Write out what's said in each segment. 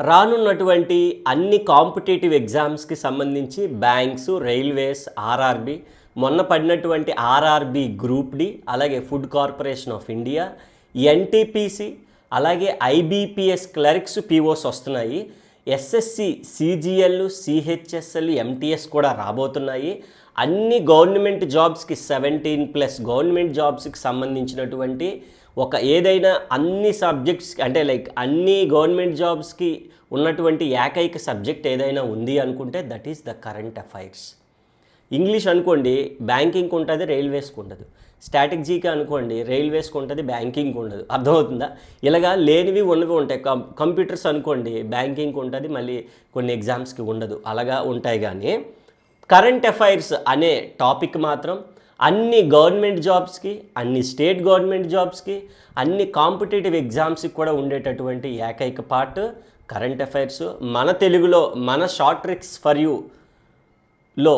రానున్నటువంటి అన్ని కాంపిటేటివ్ ఎగ్జామ్స్కి సంబంధించి బ్యాంక్స్, రైల్వేస్, ఆర్ఆర్బి, మొన్న పడినటువంటి ఆర్ఆర్బి గ్రూప్ డి, అలాగే food corporation of India, NTPC, అలాగే ఐబీపీఎస్ క్లర్క్స్ పీఓస్ వస్తున్నాయి. ఎస్ఎస్సి, సిజిఎల్, సిహెచ్ఎస్ఎల్, ఎంటీఎస్ కూడా రాబోతున్నాయి. అన్ని గవర్నమెంట్ జాబ్స్కి 17+ గవర్నమెంట్ జాబ్స్కి సంబంధించినటువంటి ఒక ఏదైనా అన్ని సబ్జెక్ట్స్ అంటే లైక్ అన్ని గవర్నమెంట్ జాబ్స్కి ఉన్నటువంటి ఏకైక సబ్జెక్ట్ ఏదైనా ఉంది అనుకుంటే that is the current affairs. English అనుకోండి బ్యాంకింగ్కి ఉంటుంది, రైల్వేస్కి ఉండదు. స్ట్రాటజీకి అనుకోండి రైల్వేస్కి ఉంటుంది, బ్యాంకింగ్కి ఉండదు. అర్థమవుతుందా? ఇలాగా లేనివి ఉన్నవి ఉంటాయి. కంప్యూటర్స్ అనుకోండి బ్యాంకింగ్కి ఉంటుంది, మళ్ళీ కొన్ని ఎగ్జామ్స్కి ఉండదు. అలాగా ఉంటాయి. కానీ కరెంట్ అఫైర్స్ అనే టాపిక్ మాత్రం అన్ని గవర్నమెంట్ జాబ్స్కి, అన్ని స్టేట్ గవర్నమెంట్ జాబ్స్కి, అన్ని కాంపిటేటివ్ ఎగ్జామ్స్కి కూడా ఉండేటటువంటి ఏకైక పార్ట్ కరెంట్ అఫైర్స్. మన తెలుగులో మన షార్ట్ ట్రిక్స్ ఫర్ యూలో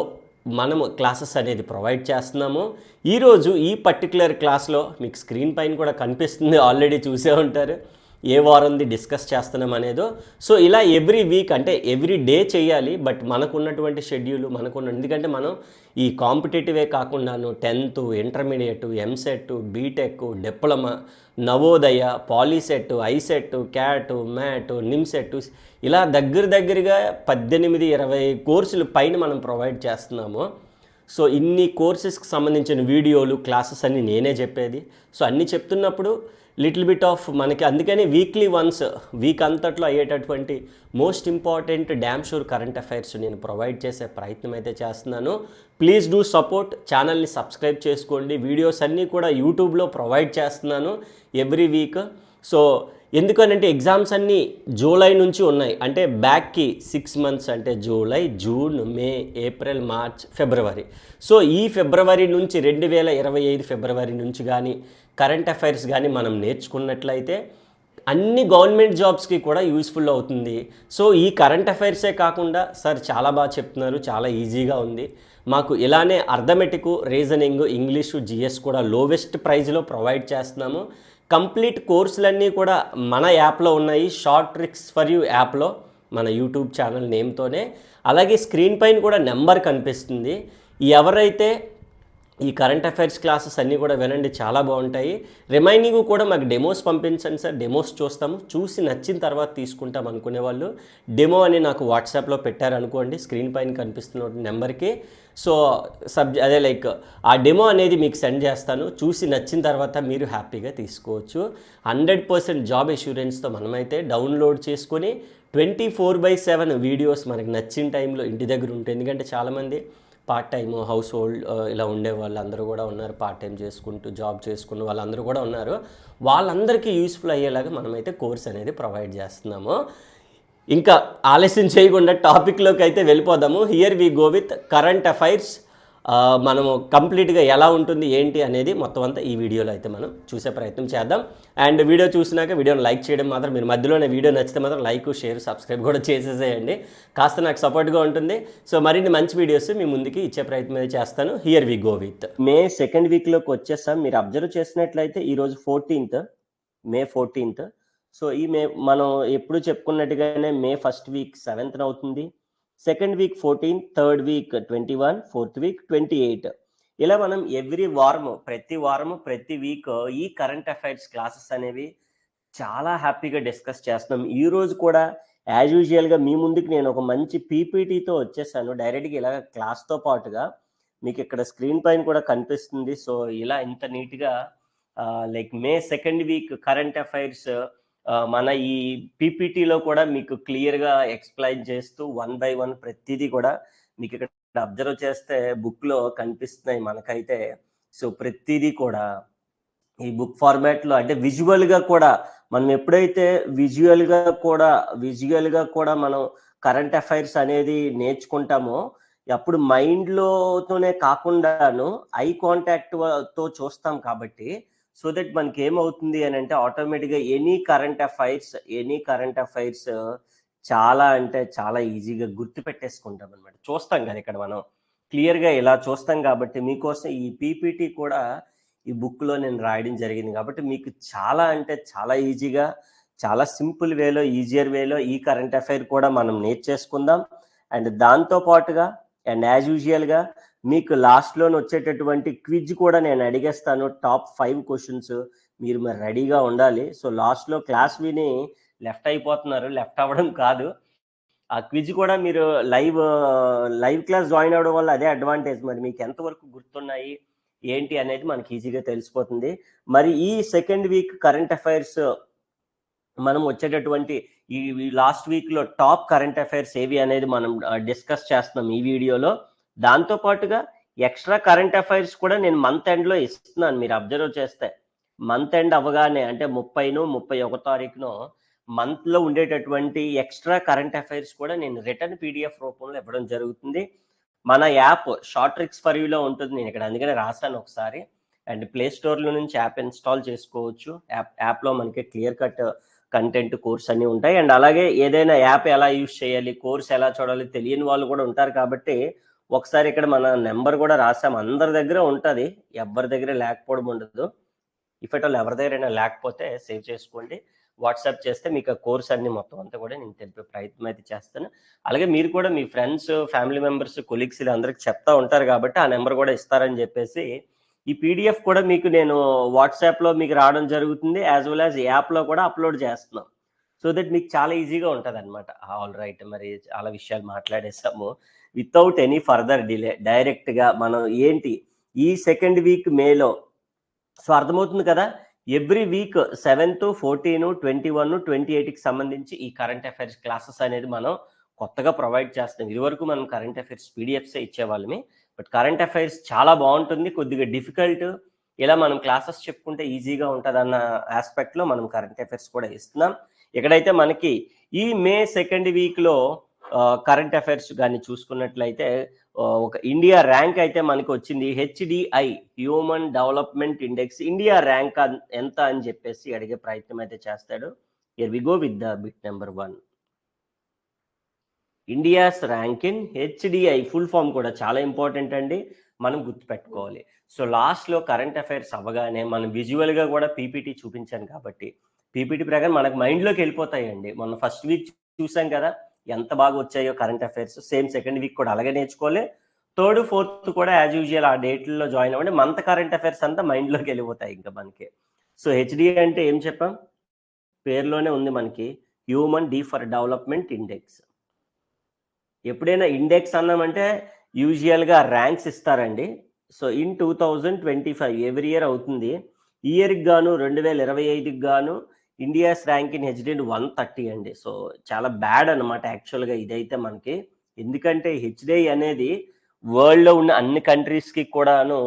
మనము క్లాసెస్ అనేది ప్రొవైడ్ చేస్తున్నాము. ఈరోజు ఈ పర్టికులర్ క్లాస్లో మీకు స్క్రీన్ పైన కూడా కనిపిస్తుంది, ఆల్రెడీ చూసే ఉంటారు ఏ వారంది డిస్కస్ చేస్తున్నాం అనేదో. సో ఇలా ఎవ్రీ వీక్ అంటే ఎవ్రీ డే చేయాలి. బట్ మనకున్నటువంటి షెడ్యూల్ ఎందుకంటే మనం ఈ కాంపిటేటివే కాకుండాను 10th, intermediate, EAMCET, BTech, diploma, Navodaya, POLYCET, ICET, CAT, MAT, NIMCET ఇలా దగ్గరగా 18-20 కోర్సులు పైన మనం ప్రొవైడ్ చేస్తున్నాము. సో ఇన్ని కోర్సెస్కి సంబంధించిన వీడియోలు, క్లాసెస్ అన్నీ నేనే చెప్పేది. సో అన్నీ చెప్తున్నప్పుడు లిటిల్ బిట్ ఆఫ్ మనకి అందుకని వీక్లీ వన్స్ వీక్ అంతట్లో అయ్యేటటువంటి most important damn sure current affairs నేను ప్రొవైడ్ చేసే ప్రయత్నం అయితే చేస్తున్నాను. ప్లీజ్ డూ సపోర్ట్, ఛానల్ని సబ్స్క్రైబ్ చేసుకోండి. వీడియోస్ అన్నీ కూడా యూట్యూబ్లో ప్రొవైడ్ చేస్తున్నాను ఎవ్రీ వీక్. సో ఎందుకనంటే ఎగ్జామ్స్ అన్నీ జూలై నుంచి ఉన్నాయి. అంటే బ్యాక్కి 6 months అంటే జూలై, జూన్, మే, ఏప్రిల్, మార్చ్, ఫిబ్రవరి. సో ఈ ఫిబ్రవరి నుంచి 2025 ఫిబ్రవరి నుంచి కానీ కరెంట్ అఫైర్స్ కానీ మనం నేర్చుకున్నట్లయితే అన్ని గవర్నమెంట్ జాబ్స్కి కూడా యూస్ఫుల్ అవుతుంది. సో ఈ కరెంట్ అఫైర్సే కాకుండా సార్ చాలా బాగా చెప్తున్నారు, చాలా ఈజీగా ఉంది, మాకు ఇలానే అర్థమెటిక్, రీజనింగ్, ఇంగ్లీషు, జిఎస్ కూడా లోవెస్ట్ ప్రైజ్లో ప్రొవైడ్ చేస్తున్నాము. కంప్లీట్ కోర్సులన్నీ కూడా మన యాప్లో ఉన్నాయి, షార్ట్ ట్రిక్స్ ఫర్ యూ యాప్లో, మన యూట్యూబ్ ఛానల్ నేమ్తోనే. అలాగే స్క్రీన్ పైన కూడా నెంబర్ కనిపిస్తుంది. ఎవరైతే ఈ కరెంట్ అఫైర్స్ క్లాసెస్ అన్నీ కూడా వినండి, చాలా బాగుంటాయి. రిమైనింగ్ కూడా మాకు డెమోస్ పంపించండి సార్, డెమోస్ చూస్తాము, చూసి నచ్చిన తర్వాత తీసుకుంటాం అనుకునే వాళ్ళు డెమో అని నాకు వాట్సాప్లో పెట్టారనుకోండి స్క్రీన్ పైన కనిపిస్తున్న నెంబర్కి. సో అదే లైక్ ఆ డెమో అనేది మీకు సెండ్ చేస్తాను, చూసి నచ్చిన తర్వాత మీరు హ్యాపీగా తీసుకోవచ్చు. 100% జాబ్ అష్యూరెన్స్తో మనమైతే డౌన్లోడ్ చేసుకొని 24/7 వీడియోస్ మనకి నచ్చిన టైంలో ఇంటి దగ్గర ఉంటుంది. ఎందుకంటే చాలామంది పార్ట్ టైము, హౌస్ హోల్డ్ ఇలా ఉండే వాళ్ళందరూ కూడా ఉన్నారు, పార్ట్ టైం చేసుకుంటూ జాబ్ చేసుకున్న వాళ్ళందరూ కూడా ఉన్నారు. వాళ్ళందరికీ యూస్ఫుల్ అయ్యేలాగా మనమైతే కోర్స్ అనేది ప్రొవైడ్ చేస్తున్నాము. ఇంకా ఆలస్యం చేయకుండా టాపిక్లోకి అయితే వెళ్ళిపోదాము. Here we go with current affairs. మనము కంప్లీట్గా ఎలా ఉంటుంది ఏంటి అనేది మొత్తం అంతా ఈ వీడియోలో అయితే మనం చూసే ప్రయత్నం చేద్దాం. అండ్ వీడియో చూసినాక వీడియోని లైక్ చేయడం మాత్రం మీరు మధ్యలోనే వీడియో నచ్చితే మాత్రం లైక్, షేర్, సబ్స్క్రైబ్ కూడా చేసేసేయండి, కాస్త నాకు సపోర్ట్గా ఉంటుంది. సో మరిన్ని మంచి వీడియోస్ మీ ముందుకి ఇచ్చే ప్రయత్నం అయితే చేస్తాను. Here we go with May 2nd వీక్లోకి వచ్చేస్తాం. మీరు అబ్జర్వ్ చేసినట్లయితే ఈరోజు 14th, మే 14th. సో ఈ మనం ఎప్పుడు చెప్పుకున్నట్టుగానే మే 1st వీక్ 7th అవుతుంది, 2nd week 14, 3rd week 21, 4th week 28. ఇలా మనం ఎవ్రీ వారము ప్రతి వీక్ ఈ కరెంట్ అఫైర్స్ క్లాసెస్ అనేవి చాలా హ్యాపీగా డిస్కస్ చేస్తున్నాం. ఈరోజు కూడా యాజ్ యూజువల్గా మీ ముందుకు నేను ఒక మంచి పీపీటీతో వచ్చేసాను డైరెక్ట్గా. ఇలా క్లాస్తో పాటుగా మీకు ఇక్కడ స్క్రీన్ పైన కూడా కనిపిస్తుంది. సో ఇలా ఇంత నీట్గా లైక్ మే 2nd వీక్ కరెంట్ అఫైర్స్ మన ఈ పీపీటీలో కూడా మీకు క్లియర్గా ఎక్స్ప్లెయిన్ చేస్తూ 1 by 1 ప్రతిదీ కూడా మీకు ఇక్కడ అబ్జర్వ్ చేస్తే బుక్లో కనిపిస్తున్నాయి మనకైతే. సో ప్రతిదీ కూడా ఈ బుక్ ఫార్మాట్లో అంటే విజువల్గా కూడా మనం ఎప్పుడైతే విజువల్గా కూడా మనం కరెంట్ అఫైర్స్ అనేది నేర్చుకుంటామో అప్పుడు మైండ్లోతోనే కాకుండాను ఐ కాంటాక్ట్తో చూస్తాం. కాబట్టి సో దట్ మనకి ఏమవుతుంది అని అంటే ఆటోమేటిక్గా ఎనీ కరెంట్ అఫైర్స్ చాలా అంటే చాలా ఈజీగా గుర్తుపెట్టేసుకుంటాం అనమాట. చూస్తాం కదా ఇక్కడ మనం క్లియర్గా ఇలా చూస్తాం. కాబట్టి మీకోసం ఈ పీపీటీ కూడా ఈ బుక్లో నేను రాయడం జరిగింది. కాబట్టి మీకు చాలా అంటే చాలా ఈజీగా చాలా సింపుల్ వేలో, ఈజియర్ వేలో ఈ కరెంట్ అఫైర్ కూడా మనం నేర్చేసుకుందాం. అండ్ దాంతో పాటుగా అండ్ యాజ్ యూజువల్గా మీకు లాస్ట్లోనే వచ్చేటటువంటి క్విజ్ కూడా నేను అడిగేస్తాను. టాప్ 5 క్వశ్చన్స్ మీరు మరి రెడీగా ఉండాలి. సో లాస్ట్లో క్లాస్ విని లెఫ్ట్ అయిపోతున్నారు. లెఫ్ట్ అవ్వడం కాదు, ఆ క్విజ్ కూడా మీరు లైవ్ క్లాస్ జాయిన్ అవ్వడం వల్ల అదే అడ్వాంటేజ్. మరి మీకు ఎంతవరకు గుర్తున్నాయి ఏంటి అనేది మనకి ఈజీగా తెలిసిపోతుంది. మరి ఈ సెకండ్ వీక్ కరెంట్ అఫైర్స్ మనం వచ్చేటటువంటి ఈ లాస్ట్ వీక్లో టాప్ కరెంట్ అఫైర్స్ ఏవి అనేది మనం డిస్కస్ చేస్తున్నాం ఈ వీడియోలో. దాంతో పాటుగా ఎక్స్ట్రా కరెంట్ అఫైర్స్ కూడా నేను మంత్ ఎండ్లో ఇస్తున్నాను. మీరు అబ్జర్వ్ చేస్తే మంత్ ఎండ్ అవ్వగానే అంటే 30ను 31 తారీఖునో మంత్లో ఉండేటటువంటి ఎక్స్ట్రా కరెంట్ అఫైర్స్ కూడా నేను రిటర్న్ పీడిఎఫ్ రూపంలో ఇవ్వడం జరుగుతుంది. మన యాప్ షార్ట్ ట్రిక్స్ ఫర్ యూలో ఉంటుంది. నేను ఇక్కడ అందుకనే రాశాను ఒకసారి. అండ్ ప్లే స్టోర్లో నుంచి యాప్ ఇన్స్టాల్ చేసుకోవచ్చు. యాప్లో మనకి క్లియర్ కట్ కంటెంట్ కోర్స్ అన్నీ ఉంటాయి. అండ్ అలాగే ఏదైనా యాప్ ఎలా యూజ్ చేయాలి, కోర్స్ ఎలా చూడాలి తెలియని వాళ్ళు కూడా ఉంటారు. కాబట్టి ఒకసారి ఇక్కడ మన నెంబర్ కూడా రాసాం. అందరి దగ్గర ఉంటుంది, ఎవరి దగ్గర లేకపోవడం ఉండదు. ఇఫ్ ఎట్ ఆల్ ఎవరి దగ్గరైనా లేకపోతే సేవ్ చేసుకోండి, వాట్సాప్ చేస్తే మీకు ఆ కోర్స్ అన్ని మొత్తం అంతా కూడా నేను తెలిపే ప్రయత్నం అయితే చేస్తాను. అలాగే మీరు కూడా మీ ఫ్రెండ్స్, ఫ్యామిలీ మెంబర్స్, కొలీగ్స్ ఇలా అందరికి చెప్తా ఉంటారు కాబట్టి ఆ నెంబర్ కూడా ఇస్తారని చెప్పేసి ఈ పీడిఎఫ్ కూడా మీకు నేను వాట్సాప్లో మీకు రావడం జరుగుతుంది. యాజ్ వెల్ యాజ్ యాప్లో కూడా అప్లోడ్ చేస్తున్నాం. సో దట్ మీకు చాలా ఈజీగా ఉంటుంది అనమాట. ఆల్ రైట్, మరి చాలా విషయాలు మాట్లాడేసాము. వితౌట్ ఎనీ ఫర్దర్ డిలే డైరెక్ట్గా మనం ఏంటి ఈ సెకండ్ వీక్ మేలో, సో అర్థమవుతుంది కదా, ఎవ్రీ వీక్ 7th, 14, 21, 28కి సంబంధించి ఈ కరెంట్ అఫైర్స్ క్లాసెస్ అనేది మనం కొత్తగా ప్రొవైడ్ చేస్తాం. ఇదివరకు మనం కరెంట్ అఫైర్స్ పీడిఎఫ్సే ఇచ్చేవాళ్ళమే. బట్ కరెంట్ అఫైర్స్ చాలా బాగుంటుంది, కొద్దిగా డిఫికల్ట్, ఇలా మనం క్లాసెస్ చెప్పుకుంటే ఈజీగా ఉంటుంది అన్న ఆస్పెక్ట్లో మనం కరెంట్ అఫైర్స్ కూడా ఇస్తున్నాం. ఇక్కడైతే మనకి ఈ మే సెకండ్ వీక్లో కరెంట్ అఫైర్స్ కానీ చూసుకున్నట్లయితే ఒక ఇండియా ర్యాంక్ అయితే మనకి వచ్చింది. HDI human development index India rank ఎంత అని చెప్పేసి అడిగే ప్రయత్నం అయితే చేస్తాడు. Here we go with the bit number 1. India's rank in HDI full form కూడా చాలా ఇంపార్టెంట్ అండి, మనం గుర్తుపెట్టుకోవాలి. సో లాస్ట్లో కరెంట్ అఫైర్స్ అవ్వగానే మనం విజువల్గా కూడా పీపీటీ చూపించాను కాబట్టి పీపీటీ ప్రకారం మనకు మైండ్లోకి వెళ్ళిపోతాయండి. మొన్న ఫస్ట్ వీక్ చూసాం కదా ఎంత బాగా వచ్చాయో current affairs. Same second week కూడా అలాగే నేర్చుకోవాలి. 3rd, 4th కూడా యాజ్ యూజువల్ ఆ డేట్లలో జాయిన్ అవ్వండి. మంత్ కరెంట్ అఫైర్స్ అంతా మైండ్లోకి వెళ్ళిపోతాయి ఇంకా మనకి. సో హెచ్డిఐ అంటే ఏం చెప్పాం, పేరులోనే ఉంది మనకి, హ్యూమన్ ఫర్ డెవలప్మెంట్ ఇండెక్స్. ఎప్పుడైనా ఇండెక్స్ అన్నామంటే యూజువల్గా ర్యాంక్స్ ఇస్తారండి. సో ఇన్ 2025 ఎవ్రీ ఇయర్ అవుతుంది. ఈ ఇయర్కి గాను 2025కి గాను ఇండియాస్ ర్యాంక్ ఇన్ హెచ్డిఐ 130 అండి. సో చాలా బ్యాడ్ అనమాట యాక్చువల్గా ఇదైతే మనకి. ఎందుకంటే హెచ్డిఐ అనేది వరల్డ్లో ఉన్న అన్ని కంట్రీస్కి కూడాను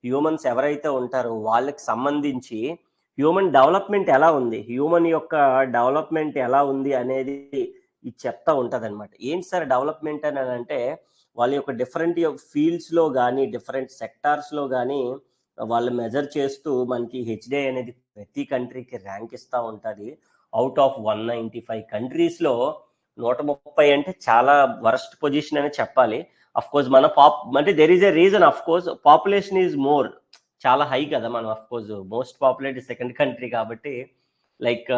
హ్యూమన్స్ ఎవరైతే ఉంటారో వాళ్ళకి సంబంధించి హ్యూమన్ డెవలప్మెంట్ ఎలా ఉంది, హ్యూమన్ యొక్క డెవలప్మెంట్ ఎలా ఉంది అనేది ఇది చెప్తా ఉంటుంది అనమాట. ఏంటి సార్ డెవలప్మెంట్ అని అంటే వాళ్ళ యొక్క డిఫరెంట్ ఫీల్డ్స్లో కానీ డిఫరెంట్ సెక్టార్స్లో కానీ వాళ్ళు మెజర్ చేస్తూ మనకి హెచ్డిఐ అనేది ప్రతి కంట్రీకి ర్యాంక్ ఇస్తూ ఉంటుంది. అవుట్ ఆఫ్ 195 కంట్రీస్లో 130 అంటే చాలా వరస్ట్ పొజిషన్ అని చెప్పాలి. అఫ్ కోర్స్ మన అంటే there is a reason. Of course population is more, చాలా హై కదా మనం. Of course most populated second country కాబట్టి లైక్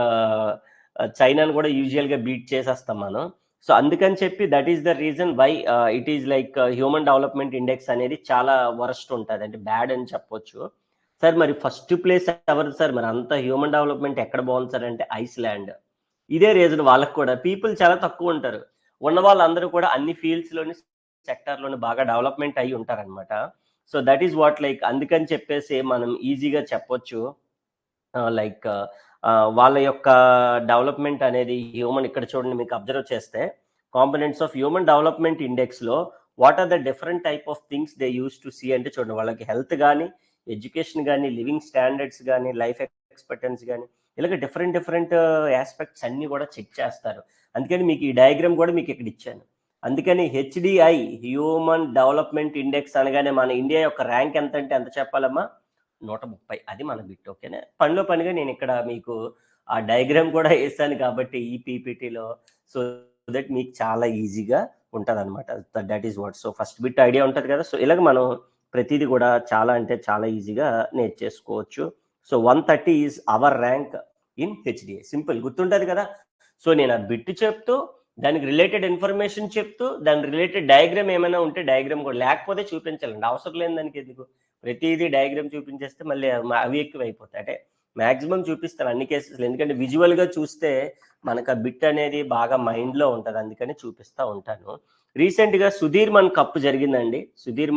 చైనాను కూడా యూజువల్గా బీట్ చేసేస్తాం మనం. సో అందుకని చెప్పి that is the reason why it is like human development index అనేది చాలా వరస్ట్ ఉంటుంది, అంటే బ్యాడ్ అని చెప్పొచ్చు. సార్ మరి ఫస్ట్ ప్లేస్ ఎవరు సార్, మరి అంత హ్యూమన్ డెవలప్మెంట్ ఎక్కడ బాగుంది సార్ అంటే ఐస్లాండ్. ఇదే రీజన్, వాళ్ళకి కూడా పీపుల్ చాలా తక్కువ ఉంటారు. ఉన్న వాళ్ళందరూ కూడా అన్ని ఫీల్డ్స్లోని సెక్టార్లోని బాగా డెవలప్మెంట్ అయ్యి ఉంటారనమాట. So that is what like, అందుకని చెప్పేసి మనం ఈజీగా చెప్పొచ్చు లైక్ వాళ్ళ యొక్క డెవలప్మెంట్ అనేది హ్యూమన్. ఇక్కడ చూడండి మీకు అబ్జర్వ్ చేస్తే కాంపోనెంట్స్ ఆఫ్ హ్యూమన్ డెవలప్మెంట్ ఇండెక్స్లో what are the different type of things they use to see అంటే చూడండి, వాళ్ళకి హెల్త్ కానీ, ఎడ్యుకేషన్ కానీ, లివింగ్ స్టాండర్డ్స్ కానీ, లైఫ్ ఎక్స్పెక్టెన్సీ కానీ, ఇలాగ డిఫరెంట్ ఆస్పెక్ట్స్ అన్నీ కూడా చెక్ చేస్తారు. అందుకని మీకు ఈ డయాగ్రామ్ కూడా మీకు ఇక్కడ ఇచ్చాను. అందుకని హెచ్డిఐ హ్యూమన్ డెవలప్మెంట్ ఇండెక్స్ అనగానే మన ఇండియా యొక్క ర్యాంక్ ఎంత అంటే ఎంత చెప్పాలమ్మా, 130. అది మన బిట్. ఓకేనా, పనిలో పనిగా నేను ఇక్కడ మీకు ఆ డయాగ్రామ్ కూడా వేసాను కాబట్టి ఈ పీపీటీలో, సో దట్ మీకు చాలా ఈజీగా ఉంటుంది అనమాట. That is what. So first bit idea ఉంటుంది కదా. సో ఇలాగ మనం ప్రతిదీ కూడా చాలా అంటే చాలా ఈజీగా నేర్చేసుకోవచ్చు. So 130 is our rank in HDI. Simple గుర్తుంటుంది కదా. సో నేను ఆ బిట్ చెప్తూ దానికి రిలేటెడ్ ఇన్ఫర్మేషన్ చెప్తూ దాని రిలేటెడ్ డయాగ్రామ్ ఏమైనా ఉంటే డయాగ్రామ్ కూడా, లేకపోతే చూపించాలండి. అవసరం లేని దానికి ఎందుకు ప్రతిదీ డయాగ్రామ్ చూపించేస్తే మళ్ళీ అవి ఎక్కువ అయిపోతాయి. అంటే మ్యాక్సిమం చూపిస్తాను అన్ని కేసెస్లో, ఎందుకంటే విజువల్గా చూస్తే మనకు ఆ బిట్ అనేది బాగా మైండ్లో ఉంటుంది, అందుకని చూపిస్తూ ఉంటాను. రీసెంట్గా సుధీర్మన్ కప్ జరిగిందండి. సుధీర్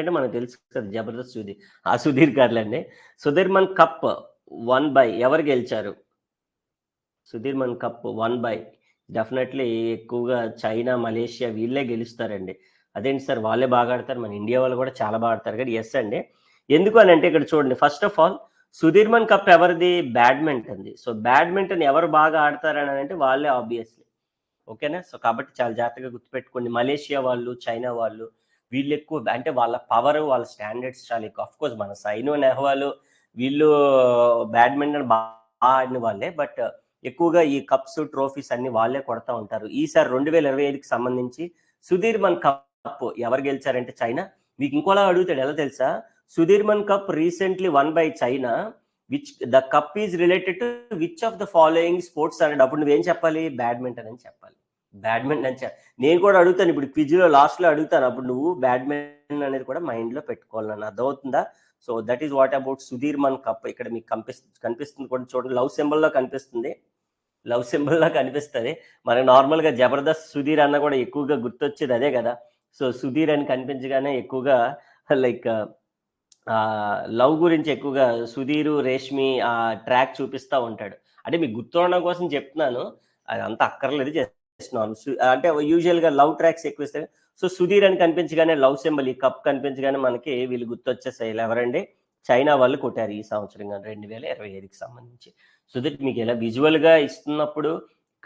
అంటే మనకు తెలుసు కదా, జబర్దస్త్ సుధీర్. ఆ సుధీర్ కాదులేండి. సుధీర్మన్ కప్ 1 బై ఎవరు గెలిచారు? సుధీర్మన్ కప్ 1 బై డెఫినెట్లీ ఎక్కువగా చైనా, మలేషియా వీళ్ళే గెలుస్తారండి. అదేంటి సార్ వాళ్ళే బాగా ఆడతారు, మన ఇండియా వాళ్ళు కూడా చాలా బాగా ఆడతారు కానీ ఎస్ అండి. ఎందుకు అని అంటే ఇక్కడ చూడండి, ఫస్ట్ ఆఫ్ ఆల్ సుధీర్మన్ కప్ ఎవరిది? బ్యాడ్మింటన్ది. సో బ్యాడ్మింటన్ ఎవరు బాగా ఆడతారని అంటే వాళ్ళే ఆబ్వియస్లీ. ఓకేనా. సో కాబట్టి చాలా జాగ్రత్తగా గుర్తుపెట్టుకోండి. మలేషియా వాళ్ళు, చైనా వాళ్ళు వీళ్ళు ఎక్కువ, అంటే వాళ్ళ పవర్, వాళ్ళ స్టాండర్డ్స్ చాలా ఎక్కువ. అఫ్ కోర్స్ మన సైను నెహ్వాల్ వీళ్ళు బ్యాడ్మింటన్ బాగా ఆడిన వాళ్ళే, బట్ ఎక్కువగా ఈ కప్స్, ట్రోఫీస్ అన్ని వాళ్ళే కొడతా ఉంటారు. ఈసారి 2025కి సంబంధించి సుధీర్మన్ కప్ ఎవరు గెలిచారంటే చైనా. మీకు ఇంకోలా అడుగుతాడు, ఎలా తెలుసా? Sudirman cup recently 1 by China, which the cup is related to which of the following sports అన్నాడు. అప్పుడు నువ్వేం చెప్పాలి? బ్యాడ్మింటన్ అని చెప్పాలి. బ్యాడ్మింటన్ అని నేను కూడా అడుగుతాను ఇప్పుడు క్విజ్లో లాస్ట్లో అడుగుతాను, అప్పుడు నువ్వు బ్యాడ్మింటన్ అనేది కూడా మైండ్లో పెట్టుకోవాలి. నన్ను అర్థమవుతుందా? So that is what about Sudirman cup. ఇక్కడ మీకు కనిపిస్తుంది కూడా చూడండి, లవ్ సింబల్లో కనిపిస్తుంది. లవ్ సింబల్లా కనిపిస్తుంది. మనకు నార్మల్గా జబర్దస్త్ సుధీర్ అన్న కూడా ఎక్కువగా గుర్తొచ్చేది అదే కదా. సో సుధీర్ అని కనిపించగానే ఎక్కువగా లైక్ లవ్ గురించి ఎక్కువగా సుధీరు, రేష్మి ఆ ట్రాక్ చూపిస్తూ ఉంటాడు. అంటే మీకు గుర్తుండడం కోసం చెప్తున్నాను, అది అంత అక్కర్లేదు, చేస్తున్నాను. అంటే యూజువల్గా లవ్ ట్రాక్స్ ఎక్కువ ఇస్తాయి. సో సుధీర్ అని కనిపించగానే లవ్ సింబల్, ఈ కప్ కనిపించగానే మనకి వీళ్ళు గుర్తొచ్చేసాయి. ఎవరండి? చైనా వాళ్ళు కొట్టారు ఈ సంవత్సరం 2025కి సంబంధించి. సో దట్ మీకు ఎలా విజువల్గా ఇస్తున్నప్పుడు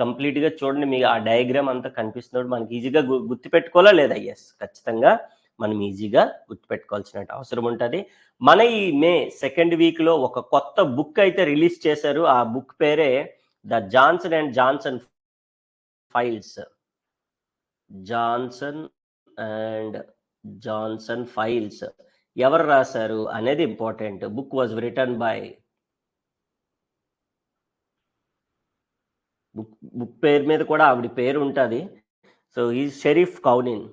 కంప్లీట్గా చూడండి, మీకు ఆ డయాగ్రామ్ అంతా కనిపిస్తున్నప్పుడు మనకి ఈజీగా గుర్తుపెట్టుకోవాలా లేదా? ఎస్, ఖచ్చితంగా మనం ఈజీగా గుర్తుపెట్టుకోవాల్సిన అవసరం ఉంటుంది. మన ఈ మే 2nd వీక్లో ఒక కొత్త బుక్ అయితే రిలీజ్ చేశారు. ఆ బుక్ పేరే the Johnson and Johnson files. Johnson and Johnson files ఎవరు రాశారు అనేది important. Book was written by, book పేరు మీద కూడా ఆవిడ పేరు ఉంటుంది. సో ఈ షరీఫ్ కౌనిన్.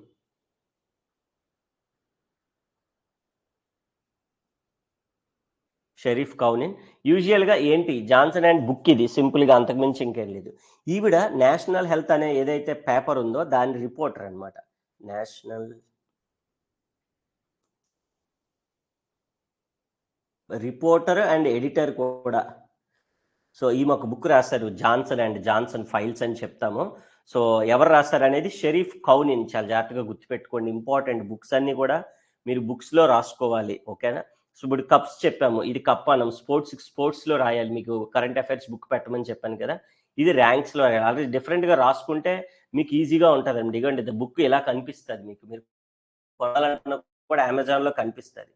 షరీఫ్ కౌనిన్. యూజువల్గా ఏంటి జాన్సన్ అండ్ బుక్, ఇది సింపుల్గా అంతకుమించి ఇంకేం లేదు. ఈవిడ నేషనల్ హెల్త్ అనే ఏదైతే పేపర్ ఉందో దాని రిపోర్టర్ అనమాట. నేషనల్ రిపోర్టర్ అండ్ ఎడిటర్ కూడా. సో ఈమె ఒక బుక్ రాశారు, జాన్సన్ అండ్ జాన్సన్ ఫైల్స్ అని చెప్తాము. సో ఎవరు రాశారు అనేది షరీఫ్ కౌనిన్. చాలా జాగ్రత్తగా గుర్తుపెట్టుకోండి, ఇంపార్టెంట్. బుక్స్ అన్ని కూడా మీరు బుక్స్లో రాసుకోవాలి. ఓకేనా. సో ఇప్పుడు కప్స్ చెప్పాము, ఇది కప్ అనం. స్పోర్ట్స్లో రాయాలి. మీకు కరెంట్ అఫైర్స్ బుక్ పెట్టమని చెప్పాను కదా, ఇది ర్యాంక్స్లో రాయాలి. అలాగే డిఫరెంట్గా రాసుకుంటే మీకు ఈజీగా ఉంటుందండి. ఇదిగోండి బుక్ ఇలా కనిపిస్తుంది మీకు, మీరు కొనాలన్నా కూడా అమెజాన్లో కనిపిస్తుంది.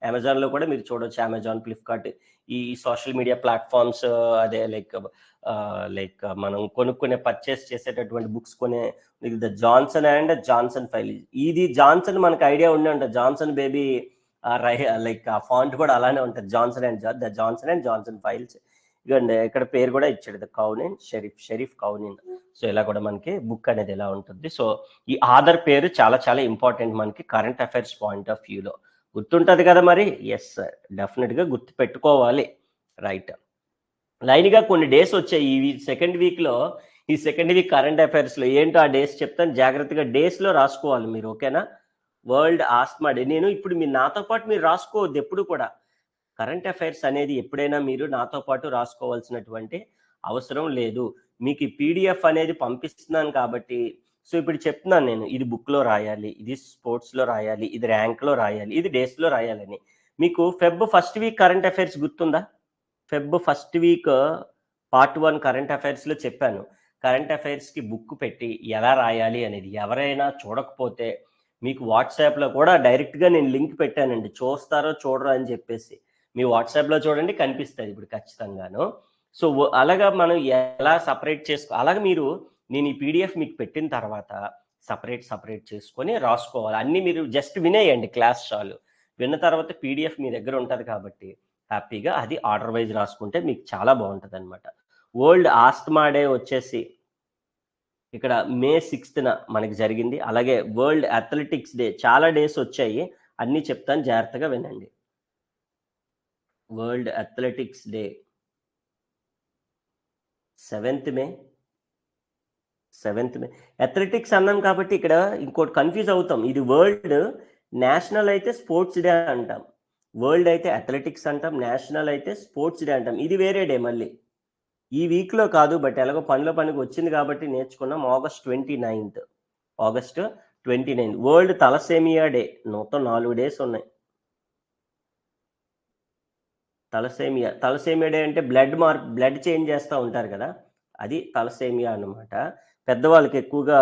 అమెజాన్లో కూడా మీరు చూడొచ్చు. అమెజాన్, ఫ్లిప్కార్ట్, ఈ సోషల్ మీడియా ప్లాట్ఫామ్స్, అదే లైక్ మనం కొనుక్కునే పర్చేస్ చేసేటటువంటి బుక్స్ కొనే the Johnson and Johnson file. ఇది జాన్సన్ మనకు ఐడియా ఉండే ఉంటుంది, జాన్సన్ బేబీ లైక్ ఆ ఫాంట్ కూడా అలానే ఉంటుంది, Johnson and the Johnson and Johnson files. ఇదిగోండి ఇక్కడ పేరు కూడా ఇచ్చాడు, ద కౌనిన్, షరీఫ్ కౌనిన్. సో ఇలా కూడా మనకి బుక్ అనేది ఎలా ఉంటుంది. సో ఈ ఆధార్ పేరు చాలా చాలా ఇంపార్టెంట్ మనకి కరెంట్ అఫైర్స్ పాయింట్ ఆఫ్ వ్యూలో. గుర్తుంటుంది కదా మరి? ఎస్ సార్, డెఫినెట్గా గుర్తు పెట్టుకోవాలి. రైట్. లైన్గా కొన్ని డేస్ వచ్చాయి ఈ 2nd వీక్లో. ఈ 2nd వీక్ కరెంట్ అఫైర్స్లో ఏంటో ఆ డేస్ చెప్తాను, జాగ్రత్తగా డేస్లో రాసుకోవాలి మీరు. ఓకేనా. World asthma day. నేను ఇప్పుడు మీరు నాతో పాటు మీరు రాసుకోవద్దు ఎప్పుడు కూడా. కరెంట్ అఫైర్స్ అనేది ఎప్పుడైనా మీరు నాతో పాటు రాసుకోవాల్సినటువంటి అవసరం లేదు. మీకు ఈ పీడిఎఫ్ అనేది పంపిస్తున్నాను కాబట్టి, సో ఇప్పుడు చెప్తున్నాను నేను, ఇది బుక్లో రాయాలి, ఇది స్పోర్ట్స్లో రాయాలి, ఇది ర్యాంక్లో రాయాలి, ఇది డేస్లో రాయాలని. మీకు Feb 1st week current affairs గుర్తుందా? Feb 1st week part 1 current అఫైర్స్లో చెప్పాను. కరెంట్ అఫైర్స్కి బుక్ పెట్టి ఎలా రాయాలి అనేది. ఎవరైనా చూడకపోతే మీకు వాట్సాప్లో కూడా డైరెక్ట్గా నేను లింక్ పెట్టానండి, చూస్తారో చూడరో అని చెప్పేసి. మీ వాట్సాప్లో చూడండి, కనిపిస్తుంది ఇప్పుడు ఖచ్చితంగాను. సో అలాగా మనం ఎలా సపరేట్ అలాగే మీరు, నేను ఈ పీడిఎఫ్ మీకు పెట్టిన తర్వాత సపరేట్ చేసుకొని రాసుకోవాలి. అన్నీ మీరు జస్ట్ వినేయండి, క్లాస్ చాలు. విన్న తర్వాత పీడిఎఫ్ మీ దగ్గర ఉంటుంది కాబట్టి హ్యాపీగా అది ఆర్డర్ వైజ్ రాసుకుంటే మీకు చాలా బాగుంటుంది అనమాట. వరల్డ్ ఆస్తమా డే వచ్చేసి ఇక్కడ మే 6న మనకి జరిగింది. అలాగే వరల్డ్ అథ్లెటిక్స్ డే చాలా డేస్ వచ్చాయి. అన్నీ చెప్తాను జాగ్రత్తగా వినండి. వరల్డ్ అథ్లెటిక్స్ డే 7th మే. 7th మే. అథ్లెటిక్స్ అన్నాం కాబట్టి ఇక్కడ ఇంకోటి కన్‌ఫ్యూజ్ అవుతాం. ఇది వరల్డ్, నేషనల్ అయితే స్పోర్ట్స్ డే అంటాం. వరల్డ్ అయితే అథ్లెటిక్స్ అంటాం. నేషనల్ అయితే స్పోర్ట్స్ డే అంటాం. ఇది వేరే డే మళ్ళీ. ఈ వీక్‌లో కాదు. బట్ ఎలాగో పనిలో పనికి వచ్చింది కాబట్టి నేర్చుకున్నాం. August 29. August 29 world thalassemia day. మొత్తం 4 డేస్ ఉన్నాయి. తలసేమియా డే అంటే బ్లడ్ చేంజ్ చేస్తా ఉంటారు కదా! అది తలసేమియా అన్నమాట. పెద్దవాళ్ళకి ఎక్కువగా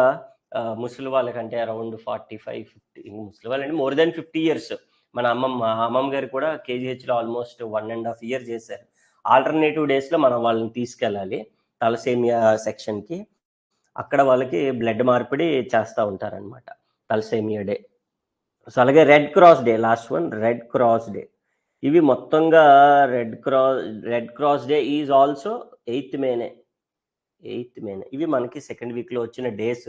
ముసలి వాళ్ళకంటే అరౌండ్ 45, 50 ముసలి వాళ్ళంటే మోర్ దాన్ 50 ఇయర్స్. మన అమ్మమ్మ గారు కూడా కేజీహెచ్‌లో ఆల్మోస్ట్ 1½ ఇయర్ చేశారు. ఆల్టర్‌నేటివ్ డేస్‌లో మనం వాళ్ళని తీసుకెళ్ళాలి తలసేమియా సెక్షన్‌కి. అక్కడ వాళ్ళకి బ్లడ్ మార్పిడి చేస్తా ఉంటారనమాట. Thalassemia day. సో, అలాగే red cross day last one red cross day. ఇవి మొత్తంగా red cross day is also 8th మేనే. 8th మేనే. ఇవి మనకి సెకండ్ వీక్‌లో వచ్చిన డేస్.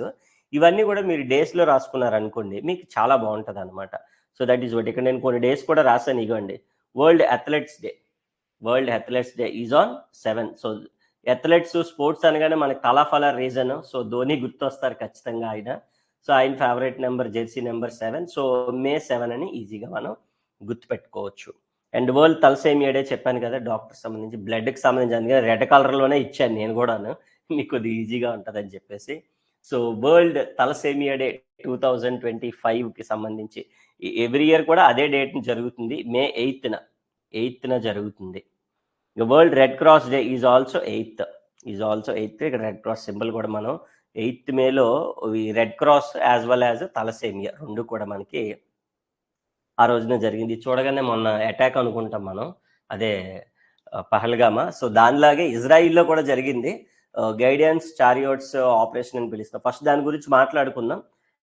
ఇవన్నీ కూడా మీరు డేస్‌లో రాసుకున్నారనుకోండి మీకు చాలా బావుంటదనమాట. So, that is what. ఇక్కడ నేను కొన్ని డేస్ కూడా రాసాను ఇగోండి. World athletes day. World athletes day is on 7. So, athletes sports అనగానే మనకు తలాఫల రీజన్. సో, ధోని గుర్తొస్తారు ఖచ్చితంగా ఆయన. సో, ఆయన favourite number jersey number 7. So, May 7 అని ఈజీగా మనం గుర్తుపెట్టుకోవచ్చు. అండ్ వరల్డ్ తలసేమియా డే చెప్పాను కదా! డాక్టర్‌కి సంబంధించి బ్లడ్‌కి సంబంధించి అందుకని రెడ్ కలర్‌లోనే ఇచ్చాను నేను గూడాను. మీకు కొద్దిగా ఈజీగా ఉంటదని చెప్పేసి. సో, వరల్డ్ తలసేమియా డే 2025కి సంబంధించి ఎవ్రీ ఇయర్ కూడా అదే డేట్‌ని జరుగుతుంది. మే 8న జరుగుతుంది. World red cross day is also 8th. ఇక్కడ రెడ్ క్రాస్ సింబల్ కూడా మనం 8th మేలో ఈ red cross as well as thalassemia 2 కూడా మనకి ఆ రోజున జరిగింది. చూడగానే మొన్న అటాక్ అనుకుంటాం మనం. అదే పహల్గామా. సో, దానిలాగే ఇజ్రాయిల్‌లో కూడా జరిగింది. గైడెన్స్ చారియోట్స్ ఆపరేషన్ అని పిలుస్తాం. ఫస్ట్ దాని గురించి మాట్లాడుకుందాం.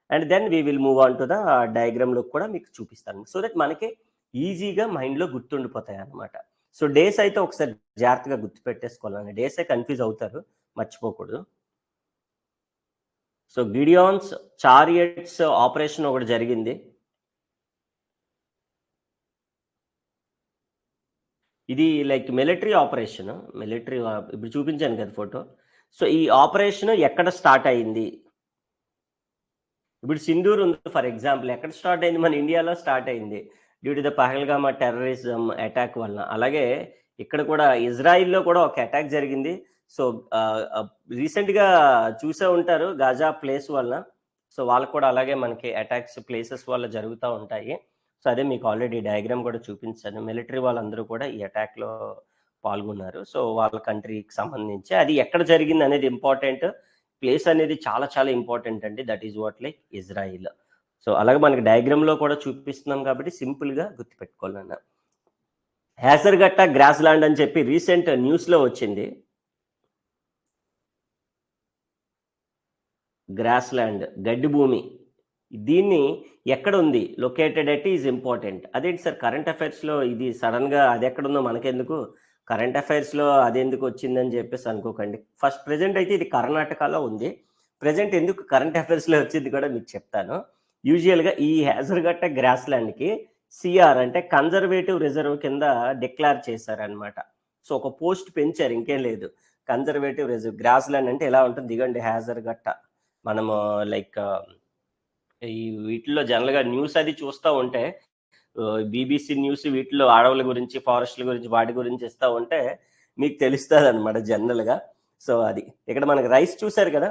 And then we will move on to the డయాగ్రామ్‌లో కూడా మీకు చూపిస్తాను. సో దట్ మనకి ఈజీగా మైండ్‌లో గుర్తుండిపోతాయన్నమాట. సో, డేస్ అయితే ఒకసారి జాగ్రత్తగా గుర్తుపెట్టేసుకోవాలండి. డేసే కన్‌ఫ్యూజ్ అవుతారు. మర్చిపోకూడదు. సో, గిడియాన్స్ చారియట్స్ ఆపరేషన్ ఒకటి జరిగింది. ఇది లైక్ మిలిటరీ ఆపరేషన్. ఇప్పుడు చూపించాను కదా ఫోటో. సో, ఈ ఆపరేషన్ ఎక్కడ స్టార్ట్ అయింది? ఇప్పుడు సింధూర్ ఉంది ఫర్ ఎగ్జాంపుల్. ఎక్కడ స్టార్ట్ అయింది? మన ఇండియాలో స్టార్ట్ అయింది. Due to the Pahalgam terrorism attack వలన. అలాగే ఇక్కడ కూడా ఇజ్రాయిల్‌లో కూడా ఒక అటాక్ జరిగింది. సో, రీసెంట్‌గా చూసే ఉంటారు గాజా ప్లేస్ వలన. సో, వాళ్ళకి కూడా అలాగే మనకి అటాక్స్ ప్లేసెస్ వల్ల జరుగుతా ఉంటాయి. సో, అదే మీకు ఆల్రెడీ డయాగ్రామ్ కూడా చూపించాను. మిలిటరీ వాళ్ళందరూ కూడా ఈ అటాక్‌లో పాల్గొన్నారు. సో, వాళ్ళ కంట్రీకి సంబంధించి. అది ఎక్కడ జరిగిందనేది ఇంపార్టెంట్. ప్లేస్ అనేది చాలా చాలా ఇంపార్టెంట్ అండి. That is what like Israel. So, అలాగే మనకి డయాగ్రామ్‌లో కూడా చూపిస్తున్నాం కాబట్టి సింపుల్‌గా గుర్తుపెట్టుకోవాలన్న. హేసర్‌గట్ట గ్రాస్‌లాండ్ అని చెప్పి రీసెంట్ న్యూస్‌లో వచ్చింది. గ్రాస్‌లాండ్ గడ్డి భూమి. దీన్ని ఎక్కడుంది? Located at is important. అదేంటి సార్ కరెంట్ అఫైర్స్‌లో ఇది సడెన్‌గా అదెక్కడుందో మనకెందుకు? కరెంట్ అఫైర్స్‌లో అదెందుకొచ్చిందని జెప్పేసి అనుకోకండి. ఫస్ట్ ప్రెజెంట్ అయితే ఇది కర్ణాటకలో ఉంది. ప్రెజెంట్ ఎందుకు కరెంట్ అఫైర్స్‌లో వచ్చింది కూడా మీకు చెప్తాను. యూజువల్‌గా ఈ హేజర్‌గట్ట గ్రాస్‌లాండ్‌కి సీఆర్ అంటే కన్జర్వేటివ్ రిజర్వ్ కింద డిక్లేర్ చేశారనమాట. సో, ఒక పోస్ట్ పెంచారు ఇంకేం లేదు. కన్జర్వేటివ్ రిజర్వ్ గ్రాస్‌లాండ్ అంటే ఎలా ఉంటుంది ఇదిగోండి హేజర్‌గట్ట. మనము లైక్ ఈ వీటిల్లో జనరల్‌గా న్యూస్ అది చూస్తా ఉంటే బీబీసీ న్యూస్ వీటిలో అడవుల గురించి, ఫారెస్ట్‌ల గురించి, వాటి గురించి ఇస్తా ఉంటే మీకు తెలుస్తదనమాట జనరల్‌గా. సో, అది. ఇక్కడ మనకి రైస్ చూసారు కదా!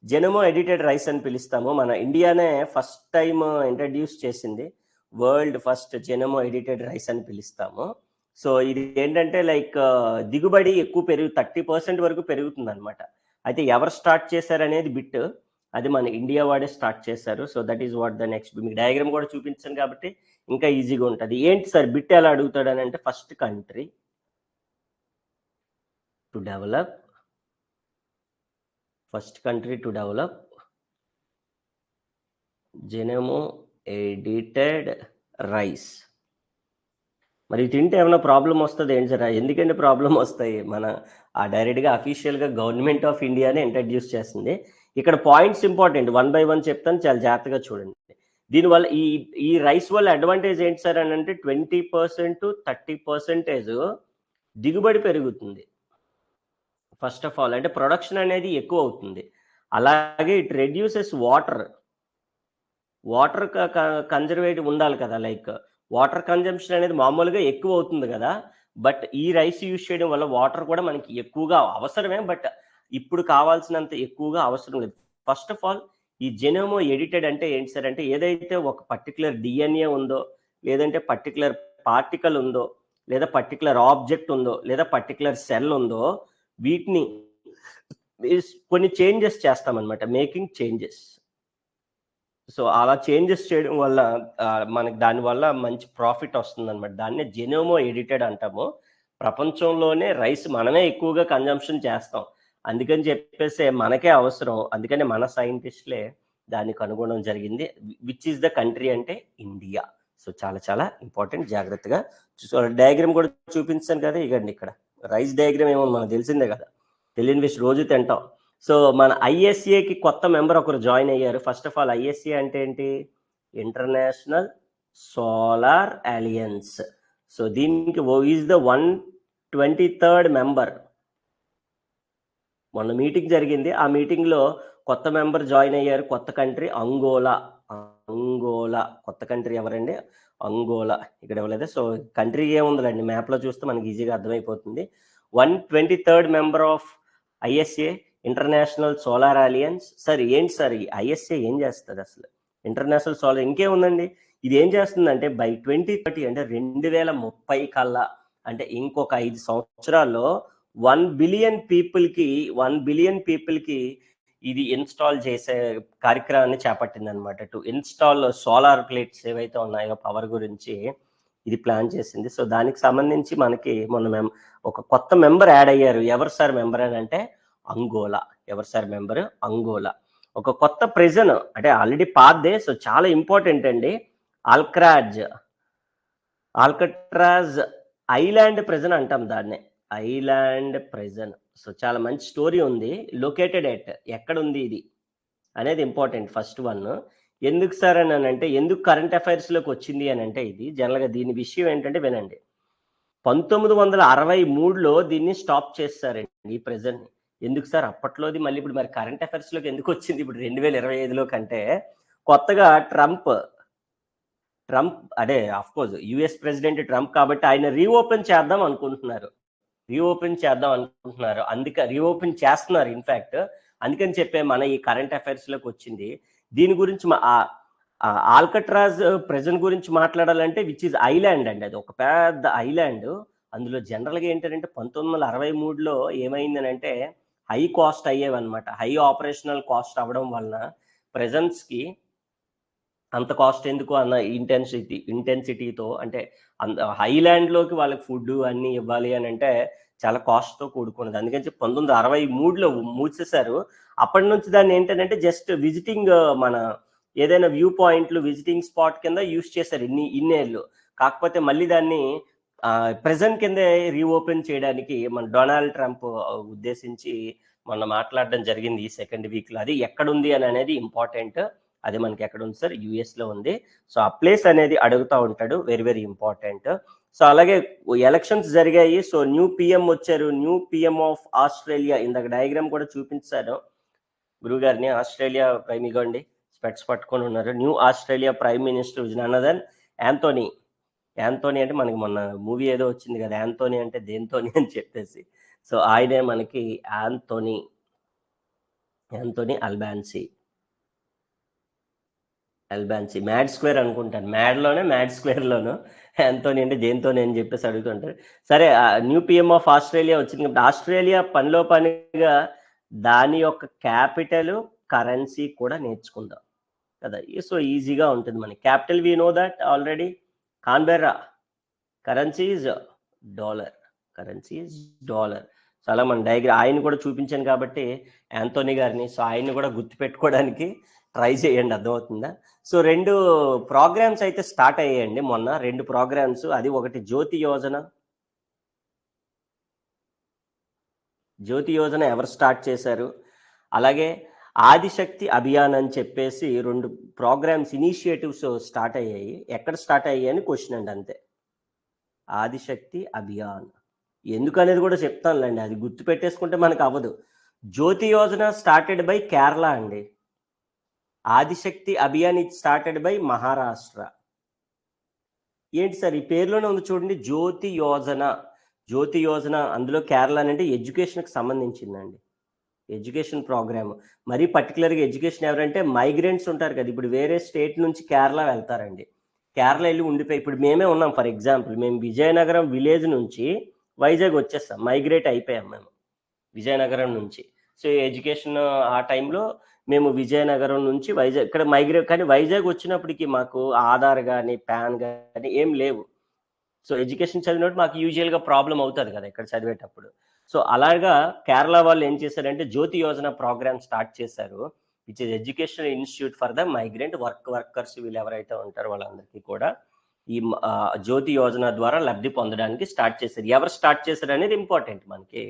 జెనోమో ఎడిటెడ్ రైస్ అని పిలుస్తాము. మన ఇండియానే ఫస్ట్ టైమ్ ఇంట్రొడ్యూస్ చేసింది. వరల్డ్ ఫస్ట్ జెనోమో ఎడిటెడ్ రైస్ అని పిలుస్తాము. సో, ఇది ఏంటంటే లైక్ దిగుబడి ఎక్కువ 30% వరకు పెరుగుతుందనమాట. అయితే ఎవరు స్టార్ట్ చేశారనేది బిట్. అది మన ఇండియా వాడే స్టార్ట్ చేశారు. So, that is what the next మీకు డయాగ్రామ్ కూడా చూపించాను కాబట్టి ఇంకా ఈజీగా ఉంటది. ఏంటి సార్ బిట్ ఎలా అడుగుతాడనంటే first country to develop genome edited rice. మరి తింటే ఏమైనా ప్రాబ్లమ్ వస్తుంది ఏంటి సార్? ఎందుకంటే ప్రాబ్లమ్ వస్తాయి? మన డైరెక్ట్‌గా అఫీషియల్‌గా గవర్నమెంట్ ఆఫ్ ఇండియానే ఇంట్రడ్యూస్ చేస్తుంది. ఇక్కడ points important. One by one చెప్తాను, చాలా జాగ్రత్తగా చూడండి. దీనివల్ల ఈ రైస్ వల్ల అడ్వాంటేజ్ ఏంటి సార్ అనంటే 20% 30% దిగుబడి పెరుగుతుంది. ఫస్ట్ ఆఫ్ ఆల్ అంటే ప్రొడక్షన్ అనేది ఎక్కువ అవుతుంది. అలాగే it reduces water. Water conservative ఉండాలి కదా! లైక్ వాటర్ కన్జంప్షన్ అనేది మామూలుగా ఎక్కువ అవుతుంది కదా! బట్ ఈ రైస్ యూజ్ చేయడం వల్ల వాటర్ కూడా మనకి ఎక్కువగా అవసరమే. బట్ ఇప్పుడు కావాల్సినంత ఎక్కువగా అవసరం లేదు. ఫస్ట్ ఆఫ్ ఆల్ ఈ జెనోమో ఎడిటెడ్ అంటే ఏంటి సార్ అంటే ఏదైతే ఒక పర్టిక్యులర్ డీఎన్ఏ ఉందో, లేదంటే పర్టిక్యులర్ పార్టికల్ ఉందో, లేదా పర్టిక్యులర్ ఆబ్జెక్ట్ ఉందో, లేదా పర్టిక్యులర్ సెల్ ఉందో వీటిని కొన్ని చేంజెస్ చేస్తామన్నమాట. Making changes. సో, అలా చేంజెస్ చేయడం వల్ల మనకి దానివల్ల మంచి ప్రాఫిట్ వస్తుందనమాట. దాన్నే జెనోమో ఎడిటెడ్ అంటాము. ప్రపంచంలోనే రైస్ మనమే ఎక్కువగా కన్జంప్షన్ చేస్తాం. అందుకని చెప్పేసే మనకే అవసరం. అందుకనే మన సైంటిస్ట్‌లే దాన్ని కనుగొనడం జరిగింది. విచ్ ఈస్ ద కంట్రీ అంటే ఇండియా. సో, చాలా చాలా ఇంపార్టెంట్, జాగ్రత్తగా డయాగ్రామ్ కూడా చూపించాను కదా! ఇగండి ఇక్కడ. రైస్ డయాగ్రామ్ ఏమో మనకు తెలిసిందే కదా! తెలియని విషయం, రోజు తింటాం. సో, మన ఐఎస్ఏకి కొత్త మెంబర్ ఒకరు జాయిన్ అయ్యారు. ఫస్ట్ ఆఫ్ ఆల్ ఐఎస్ఏ అంటే ఏంటి? International solar alliance. సో, దీనికి ఈజ్ ద 123rd మెంబర్. మొన్న మీటింగ్ జరిగింది. ఆ మీటింగ్‌లో కొత్త మెంబర్ జాయిన్ అయ్యారు. కొత్త కంట్రీ అంగోలా. అంగోలా. కొత్త కంట్రీ ఎవరండి? అంగోలా. ఇక్కడ ఇవ్వలేదా? సో, కంట్రీ ఏముందిలెండి, మ్యాప్‌లో చూస్తే మనకి ఈజీగా అర్థమైపోతుంది. 123rd member of ISA, international solar alliance. Sir ఏంటి సార్ ఈ ఐఎస్ఏ ఏం చేస్తది అసలు? ఇంటర్నేషనల్ సోలార్ ఇంకేముందండి? ఇది ఏం చేస్తుందంటే బై 2030 అంటే 2030 కల్లా, అంటే ఇంకొక 5 సంవత్సరాల్లో 1 బిలియన్ పీపుల్‌కి ఇది ఇన్‌స్టాల్ చేసే కార్యక్రమాన్ని చేపట్టిందనమాట. టు ఇన్‌స్టాల్ సోలార్ ప్లేట్స్ ఏవైతే ఉన్నాయో పవర్ గురించి ఇది ప్లాన్ చేసింది. సో, దానికి సంబంధించి మనకి మొన్న ఒక కొత్త మెంబర్ యాడ్ అయ్యారు. ఎవరు సార్ మెంబర్ అనంటే అంగోలా. ఎవరు సార్ మెంబరు? అంగోలా. ఒక కొత్త ప్రిజన్ అంటే ఆల్రెడీ పాతదే. సో, చాలా ఇంపార్టెంట్ అండి. ఆల్కట్రాజ్ ఐలాండ్ ప్రిజన్ అంటాం దాన్నే. Island prison. సో, చాలా మంచి స్టోరీ ఉంది. లొకేటెడ్ ఎక్కడుంది ఇది అనేది ఇంపార్టెంట్ ఫస్ట్ వన్. ఎందుకు సార్ అనంటే ఎందుకు కరెంట్ అఫైర్స్‌లోకి వచ్చింది అనంటే ఇది జనరల్‌గా దీని విషయం ఏంటంటే వినండి. 1963లో దీన్ని స్టాప్ చేసేసారండి ఈ ప్రిజన్‌ని. ఎందుకు సార్ అప్పట్లోది మళ్ళీ ఇప్పుడు మరి కరెంట్ అఫైర్స్‌లోకి ఎందుకొచ్చింది ఇప్పుడు 2025లో కంటే, కొత్తగా ట్రంప్ అదే ఆఫ్‌కోర్స్ యూఎస్ ప్రెసిడెంట్ ట్రంప్ కాబట్టి ఆయన రీఓపెన్ చేద్దాం అనుకుంటున్నారు. రీఓపెన్ చేస్తున్నారు ఇన్‌ఫాక్ట్. అందుకని చెప్పే మన ఈ కరెంట్ అఫైర్స్‌లోకి వచ్చింది. దీని గురించి ఆల్కట్రాజ్ ప్రిజన్ గురించి మాట్లాడాలంటే విచ్ ఈస్ ఐలాండ్ అండి. అది ఒక పెద్ద ఐలాండ్. అందులో జనరల్‌గా ఏంటంటే 1963లో ఏమైందనంటే హై కాస్ట్ అయ్యేవన్నమాట. హై ఆపరేషనల్ కాస్ట్ అవ్వడం వలన ప్రిజన్స్‌కి అంత కాస్ట్ ఎందుకు అన్న ఇంటెన్సిటీతో అంటే హైలాండ్‌లోకి వాళ్ళకి ఫుడ్డు అన్నీ ఇవ్వాలి అనంటే చాలా కాస్ట్‌తో కూడుకున్నది. అందుకని చెప్పి 1963లో మూసేశారు. అప్పటి నుంచి దాన్ని ఏంటనంటే జస్ట్ విజిటింగ్ మన ఏదైనా వ్యూ పాయింట్లు, విజిటింగ్ స్పాట్ కింద యూజ్ చేశారు ఇన్నేళ్ళు. కాకపోతే మళ్ళీ దాన్ని ప్రెజెంట్ కిందే రీఓపెన్ చేయడానికి మన డొనాల్డ్ ట్రంప్ ఉద్దేశించి మొన్న మాట్లాడడం జరిగింది ఈ సెకండ్ వీక్‌లో. అది ఎక్కడుంది అనేది ఇంపార్టెంట్. అది మనకి ఎక్కడుంది సార్? యూఎస్‌లో ఉంది. సో, ఆ ప్లేస్ అనేది అడుగుతా ఉంటాడు. Very, very important. సో, అలాగే ఎలక్షన్స్ జరిగాయి. సో, న్యూ పీఎం వచ్చారు. New PM of Australia. ఇందాక డయాగ్రామ్ కూడా చూపించాను గురువుగారిని. ఆస్ట్రేలియా ప్రైమ్ ఇగోండి స్పెక్ట్స్ పట్టుకొని ఉన్నారు. New Australia prime minister is none other than Anthony. Anthony అంటే మనకి మొన్న మూవీ ఏదో వచ్చింది కదా! యాంథోనీ అంటే దేనితోని అని చెప్పేసి. సో, ఆయనే మనకి యాంథోనీ అల్బాన్సీ. మ్యాడ్ స్క్వేర్ అనుకుంటాను. మ్యాడ్ స్క్వేర్‌లోను యాంథోనీ అంటే దేనితోని అని చెప్పేసి అడుగుతుంటారు. సరే, న్యూ పీఎం ఆఫ్ ఆస్ట్రేలియా వచ్చింది కాబట్టి ఆస్ట్రేలియా పనిలో పనిగా దాని యొక్క క్యాపిటల్, కరెన్సీ కూడా నేర్చుకుందాం కదా! సో, ఈజీగా ఉంటుంది మనకి. Capital we know that already. Canberra. Currency is dollar. చాలా మన ఆయన్ని కూడా చూపించాను కాబట్టి యాంథోనీ గారిని. సో, ఆయన్ని కూడా గుర్తుపెట్టుకోవడానికి ట్రై చేయండి, అర్థమవుతుందా? సో 2 ప్రోగ్రామ్స్ అయితే స్టార్ట్ అయ్యాయండి మొన్న. 2 ప్రోగ్రామ్స్. అది ఒకటి జ్యోతి యోజన ఎవరు స్టార్ట్ చేశారు? అలాగే ఆదిశక్తి అభియాన్ అని చెప్పేసి 2 ప్రోగ్రామ్స్, ఇనిషియేటివ్స్ స్టార్ట్ అయ్యాయి. ఎక్కడ స్టార్ట్ అయ్యాయి అని క్వెషన్ అండి, అంతే. ఆదిశక్తి అభియాన్ ఎందుకనేది కూడా చెప్తానులేండి. అది గుర్తుపెట్టేసుకుంటే మనకు అవ్వదు. జ్యోతి యోజన స్టార్టెడ్ బై కేరళ అండి. Adishakti Abhiyan it started by Maharashtra. ఏంటి సార్ ఈ పేరులోనే ఉంది చూడండి, జ్యోతి యోజన. జ్యోతి యోజన అందులో కేరళ అంటే ఎడ్యుకేషన్కి సంబంధించిందండి. Education programme. మరీ పర్టికులర్గా ఎడ్యుకేషన్ ఎవరంటే మైగ్రెంట్స్ ఉంటారు కదా, ఇప్పుడు వేరే స్టేట్ నుంచి కేరళ వెళ్తారండి. కేరళ వెళ్ళి ఉండిపోయి, ఇప్పుడు మేమే ఉన్నాం ఫర్ ఎగ్జాంపుల్, మేము విజయనగరం విలేజ్ నుంచి వైజాగ్ వచ్చేస్తాం, మైగ్రేట్ అయిపోయాం మేము విజయనగరం నుంచి. సో ఎడ్యుకేషన్ ఆ టైంలో మేము విజయనగరం నుంచి వైజాగ్ ఇక్కడ మైగ్రేట్, కానీ వైజాగ్ వచ్చినప్పటికి మాకు ఆధార్ కానీ పాన్ కానీ ఏం లేవు. సో ఎడ్యుకేషన్ చదివినప్పుడు మాకు యూజువల్గా ప్రాబ్లం అవుతుంది కదా ఇక్కడ చదివేటప్పుడు. సో అలాగా కేరళ వాళ్ళు ఏం చేశారంటే జ్యోతి యోజన ప్రోగ్రామ్ స్టార్ట్ చేశారు, which is educational institute for the migrant workers. వీళ్ళు ఎవరైతే ఉంటారో వాళ్ళందరికీ కూడా ఈ జ్యోతి యోజన ద్వారా లబ్ధి పొందడానికి స్టార్ట్ చేశారు. ఎవరు స్టార్ట్ చేశారు అనేది ఇంపార్టెంట్ మనకి,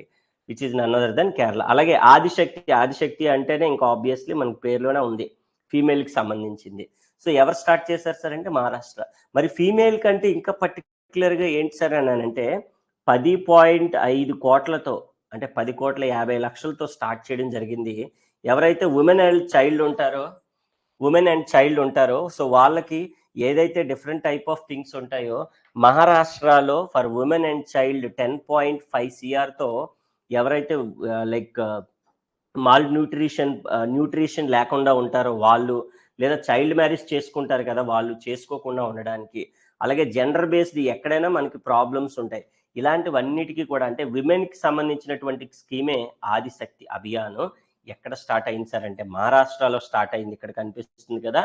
which is none other than Kerala. అలాగే ఆదిశక్తి అంటేనే ఇంకా ఆబ్వియస్లీ మనకి పేరులోనే ఉంది, ఫీమేల్కి సంబంధించింది. సో ఎవరు స్టార్ట్ చేశారు సార్ అంటే మహారాష్ట్ర. మరి ఫీమేల్ కంటే ఇంకా పర్టికులర్గా ఏంటి సార్ అని అంటే 10.5 కోట్లతో, అంటే 10,50,00,000తో స్టార్ట్ చేయడం జరిగింది. ఎవరైతే ఉమెన్ అండ్ చైల్డ్ ఉంటారో సో వాళ్ళకి ఏదైతే డిఫరెంట్ టైప్ ఆఫ్ థింగ్స్ ఉంటాయో, మహారాష్ట్రలో ఫర్ ఉమెన్ అండ్ చైల్డ్ 10.5 CRతో ఎవరైతే లైక్ మాల్ న్యూట్రిషన్ లేకుండా ఉంటారో వాళ్ళు, లేదా చైల్డ్ మ్యారేజ్ చేసుకుంటారు కదా వాళ్ళు, చేసుకోకుండా ఉండడానికి. అలాగే జెండర్ బేస్డ్ ఎక్కడైనా మనకి ప్రాబ్లమ్స్ ఉంటాయి. ఇలాంటివన్నిటికీ కూడా అంటే విమెన్కి సంబంధించినటువంటి స్కీమే ఆదిశక్తి అభియాన్. ఎక్కడ స్టార్ట్ అయింది సార్ అంటే మహారాష్ట్రలో స్టార్ట్ అయింది. ఇక్కడ కనిపిస్తుంది కదా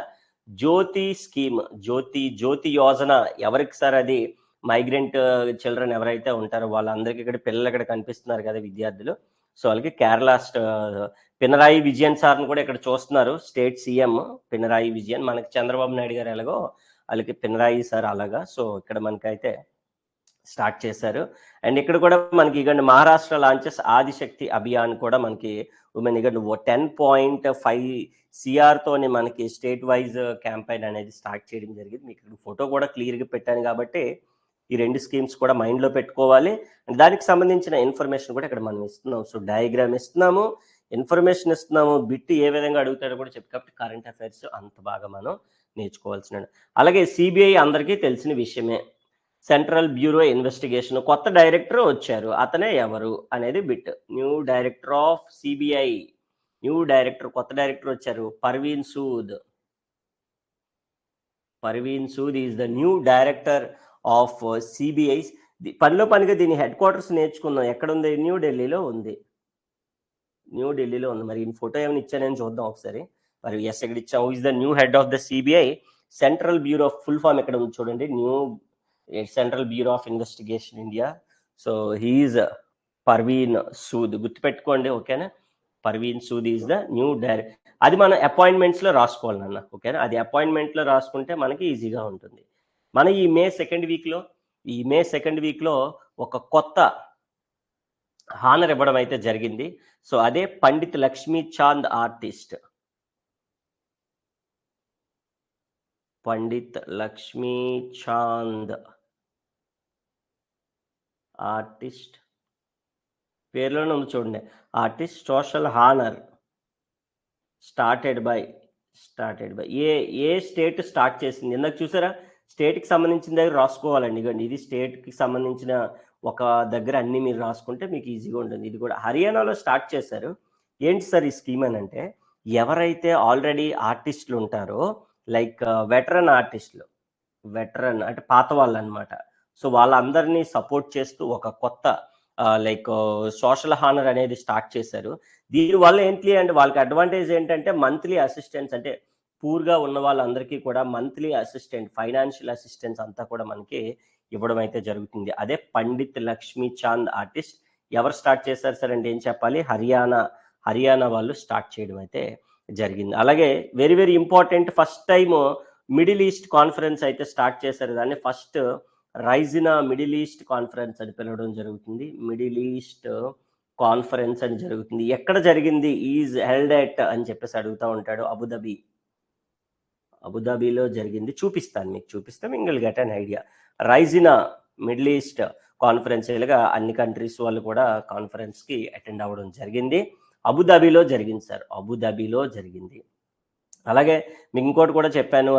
జ్యోతి స్కీమ్, జ్యోతి యోజన. ఎవరికి సార్ అది? మైగ్రెంట్ చిల్డ్రన్ ఎవరైతే ఉంటారో వాళ్ళందరికీ, ఇక్కడ పిల్లలు ఇక్కడ కనిపిస్తున్నారు కదా విద్యార్థులు. సో వాళ్ళకి కేరళ పినరాయి విజయన్ సార్ని కూడా ఇక్కడ చూస్తున్నారు, స్టేట్ సీఎం పినరాయి విజయన్. మనకి చంద్రబాబు నాయుడు గారు ఎలాగో వాళ్ళకి పినరాయి సార్ అలాగా. సో ఇక్కడ మనకైతే స్టార్ట్ చేశారు. అండ్ ఇక్కడ కూడా మనకి ఇక మహారాష్ట్ర లాంచెస్ ఆదిశక్తి అభియాన్ కూడా మనకి ఉమెన్ ఇక 10.5 CRతోని మనకి స్టేట్ వైజ్ క్యాంపెయిన్ అనేది స్టార్ట్ చేయడం జరిగింది. మీకు ఫోటో కూడా క్లియర్గా పెట్టాను కాబట్టి ఈ 2 స్కీమ్స్ కూడా మైండ్లో పెట్టుకోవాలి. అండ్ దానికి సంబంధించిన ఇన్ఫర్మేషన్ కూడా ఇక్కడ మనం ఇస్తున్నాం. సో డయాగ్రామ్ ఇస్తున్నాము, ఇన్ఫర్మేషన్ ఇస్తున్నాము, బిట్ ఏ విధంగా అడుగుతారో కూడా చెప్పి, కాబట్టి కరెంట్ అఫైర్స్ అంత బాగా మనం నేర్చుకోవాల్సిన. అలాగే సిబిఐ అందరికీ తెలిసిన విషయమే, సెంట్రల్ బ్యూరో ఇన్వెస్టిగేషన్ కొత్త డైరెక్టర్ వచ్చారు, అతనే ఎవరు అనేది bit. New director of CBI, కొత్త డైరెక్టర్ వచ్చారు, Parveen Sood is the new director of CBI. పనిగా దీని హెడ్ క్వార్టర్స్ నేర్చుకుందాం. ఎక్కడ ఉంది? న్యూఢిల్లీలో ఉంది. మరి ఈ ఫోటో ఏమైనా ఇచ్చానని చూద్దాం ఒకసారి. మరి ఎస్ ఎక్కడ ఇచ్చాము? Is the new head of the CBI, central bureau full form ఎక్కడ ఉంది చూడండి, central bureau of investigation India. So he is Praveen Sood, గుర్తుపెట్టుకోండి ఓకేనా. Praveen Sood is the new director. అది మనం అపాయింట్మెంట్స్లో రాసుకోవాలి నాన్న, ఓకేనా. అది అపాయింట్మెంట్లో రాసుకుంటే మనకి ఈజీగా ఉంటుంది. మన ఈ మే సెకండ్ వీక్లో ఒక కొత్త హానర్ ఇవ్వడం అయితే జరిగింది. సో అదే పండిత్ లక్ష్మీ చాంద్ ఆర్టిస్ట్. పేర్లోనే ఉంది చూడండి, artist social honour started by A state start చేసింది? ఇందాక చూసారా, స్టేట్కి సంబంధించిన దగ్గర రాసుకోవాలండి. ఇవ్వండి, ఇది స్టేట్కి సంబంధించిన ఒక దగ్గర అన్ని మీరు రాసుకుంటే మీకు ఈజీగా ఉంటుంది. ఇది కూడా హర్యానాలో స్టార్ట్ చేశారు. ఏంటి సార్ ఈ స్కీమ్ అని అంటే, ఎవరైతే ఆల్రెడీ ఆర్టిస్టులు ఉంటారో, లైక్ వెటరన్ అంటే పాత వాళ్ళు అనమాట. సో వాళ్ళందరినీ సపోర్ట్ చేస్తూ ఒక కొత్త లైక్ సోషల్ హానర్ అనేది స్టార్ట్ చేశారు. దీనివల్ల ఏంటి అంటే వాళ్ళకి అడ్వాంటేజ్ ఏంటంటే మంత్లీ అసిస్టెన్స్, అంటే పూర్గా ఉన్న వాళ్ళందరికీ కూడా మంత్లీ ఫైనాన్షియల్ అసిస్టెన్స్ అంతా కూడా మనకి ఇవ్వడం అయితే జరుగుతుంది. అదే పండిత్ లక్ష్మీ చాంద్ ఆర్టిస్ట్. ఎవరు స్టార్ట్ చేశారు సార్ అంటే ఏం చెప్పాలి? హర్యానా వాళ్ళు స్టార్ట్ చేయడం అయితే జరిగింది. అలాగే very very important first time middle east conference అయితే స్టార్ట్ చేశారు. దాన్ని first Raisina middle east conference అని పిలవడం జరుగుతుంది. మిడిల్ ఈస్ట్ కాన్ఫరెన్స్ అని జరుగుతుంది. ఎక్కడ జరిగింది? ఈజ్ హెల్డ్ ఎట్ అని చెప్పేసి అడుగుతా ఉంటాడు. అబుదాబిలో జరిగింది. చూపిస్తాను మీకు. చూపిస్తే you will get an idea. Raisina middle east conference ఇలాగా అన్ని కంట్రీస్ వాళ్ళు కూడా కాన్ఫరెన్స్‌కి అటెండ్ అవ్వడం జరిగింది. అబుదాబిలో జరిగింది సార్. అబుదాబిలో జరిగింది. అలాగే మీకు ఇంకోటి కూడా చెప్పాను.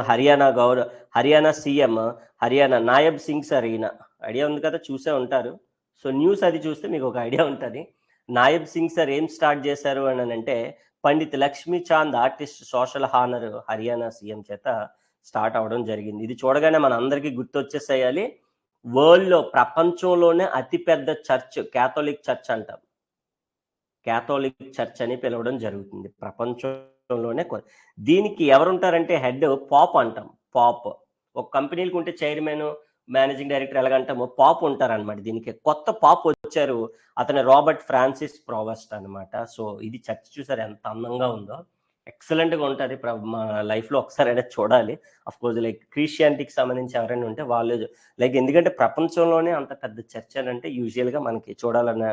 హర్యానా సీఎం నాయబ్ సింగ్ సార్ ఈయన. ఐడియా ఉంది కదా! చూసే ఉంటారు. సో, న్యూస్ అది చూస్తే మీకు ఒక ఐడియా ఉంటది. నాయబ్ సింగ్ సార్ ఏం స్టార్ట్ చేశారు అనంటే, Pandit Lakshmi Chand artist social honour Haryana CM చేత స్టార్ట్ అవ్వడం జరిగింది. ఇది చూడగానే మనందరికీ గుర్తొచ్చేసేయాలి. వరల్డ్‌లో ప్రపంచంలోనే అతిపెద్ద చర్చ్ కాథోలిక్ చర్చ్ అంటాం. కాథోలిక్ చర్చ్ అని పిలవడం జరుగుతుంది. ప్రపంచంలోనే దీనికి ఎవరుంటారంటే హెడ్ పాప్ అంటాం. పాప్. ఒక కంపెనీలకి ఉంటే చైర్మన్, మేనేజింగ్ డైరెక్టర్ ఎలాగంటామో పాప్ ఉంటారనమాట. దీనికి కొత్త పాప్ వచ్చారు. అతను రాబర్ట్ ఫ్రాన్సిస్ ప్రోవెస్ట్ అనమాట. సో, ఇది చర్చ్ చూసారు ఎంత అందంగా ఉందో. ఎక్సలెంట్‌గా ఉంటది. మా లైఫ్‌లో ఒకసారైనా చూడాలి. ఆఫ్‌కోర్స్ లైక్ క్రిస్టియానిటీకి సంబంధించి ఎవరైనా ఉంటే వాళ్ళు లైక్ ఎందుకంటే ప్రపంచంలోనే అంత పెద్ద చర్చ్ అనంటే యూజువల్‌గా మనకి చూడాలన్న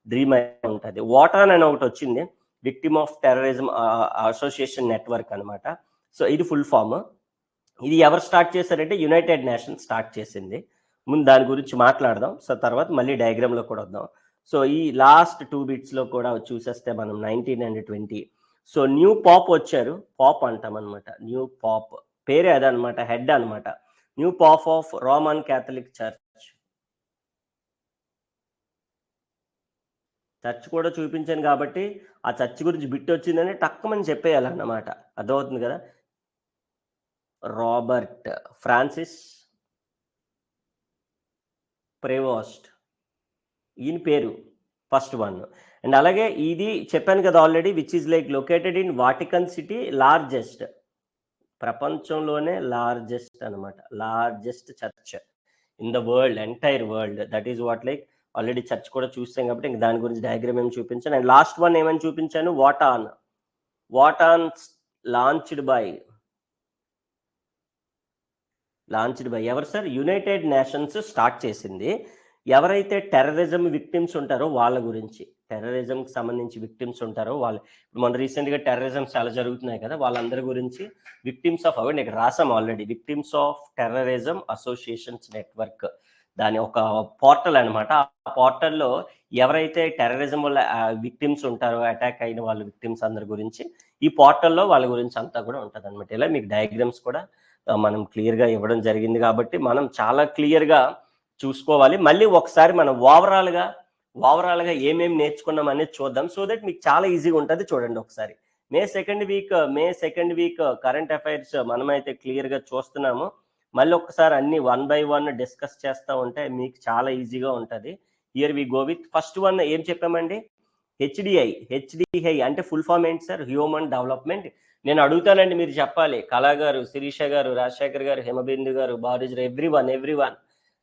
డ్రీమ్ అయితే ఉంటది. వాటాన్ అని ఒకటొచ్చింది. Victim of terrorism association network అనమాట. సో, ఇది ఫుల్ ఫార్మ్. ఇది ఎవరు స్టార్ట్ చేశారంటే యునైటెడ్ నేషన్స్ స్టార్ట్ చేసింది. ముందు దాని గురించి మాట్లాడదాం. సో, తర్వాత మళ్ళీ డయాగ్రామ్‌లో కూడా వద్దాం. సో, ఈ లాస్ట్ 2 బిట్స్‌లో కూడా చూసేస్తే మనం 19 అండ్ 20. సో, న్యూ పాప్ వచ్చారు. పాప్ అంటామనమాట. New pope. పేరే అదనమాట. హెడ్ అనమాట. New pope of Roman Catholic church. Church కూడా చూపించాను కాబట్టి, ఆ చర్చ్ గురించి బిట్ వచ్చిందని టక్కుమని చెప్పేయాలన్నమాట. అర్థమవుతుంది కదా! Robert Francis Prevost. ఈయన పేరు ఫస్ట్ వన్. అండ్ అలాగే ఇది చెప్పాను కదా already which is like located in Vatican city largest. ప్రపంచంలోనే లార్జెస్ట్ అనమాట. Largest church in the world, entire world. That is what like already church కూడా చూసాం కాబట్టి ఇంక దాని గురించి డయాగ్రామ్ ఏమి చూపించాను. అండ్ లాస్ట్ వన్ ఏమని చూపించాను? వాటాన్. వాటాన్ లాంచ్డ్ బై ఎవరు సార్? యునైటెడ్ నేషన్స్ స్టార్ట్ చేసింది. ఎవరైతే టెర్రరిజం విక్టిమ్స్ ఉంటారో వాళ్ళ గురించి. టెర్రరిజంకి సంబంధించి విక్టిమ్స్ ఉంటారో వాళ్ళు మొన్న రీసెంట్‌గా టెర్రరిజం చాలా జరుగుతున్నాయి కదా! వాళ్ళందరి గురించి విక్టిమ్స్ ఆఫ్ అవన్నీ ఇక్కడ రాసాం already. Victims of terrorism associations network. దాని ఒక పోర్టల్ అనమాట. ఆ పోర్టల్‌లో ఎవరైతే టెర్రరిజం వల్ల విక్టిమ్స్ ఉంటారో, అటాక్ అయిన వాళ్ళ విక్టిమ్స్ అందరి గురించి ఈ పోర్టల్‌లో వాళ్ళ గురించి అంతా కూడా ఉంటదనమాట. ఇలా మీకు డయాగ్రామ్స్ కూడా మనం క్లియర్‌గా ఇవ్వడం జరిగింది కాబట్టి, మనం చాలా క్లియర్‌గా చూసుకోవాలి. మళ్ళీ ఒకసారి మనం ఓవరాల్‌గా ఏమేమి నేర్చుకున్నాం అనేది చూద్దాం. సో దట్ మీకు చాలా ఈజీగా ఉంటది. చూడండి ఒకసారి. మే సెకండ్ వీక్ కరెంట్ అఫైర్స్ మనమైతే క్లియర్‌గా చూస్తున్నాము. మళ్ళీ ఒక్కసారి అన్నీ వన్ బై వన్ డిస్కస్ చేస్తా ఉంటే మీకు చాలా ఈజీగా ఉంటది. Here we go with first one ఏం చెప్పామండి? హెచ్‌డిఐ అంటే ఫుల్ ఫార్మ్ ఏంటి సార్? Human development. నేను అడుగుతానండి మీరు చెప్పాలి. కళా గారు, శిరీష గారు, రాజశేఖర్ గారు, హిమబిందు గారు, బారిజ్ ఎవ్రీవన్.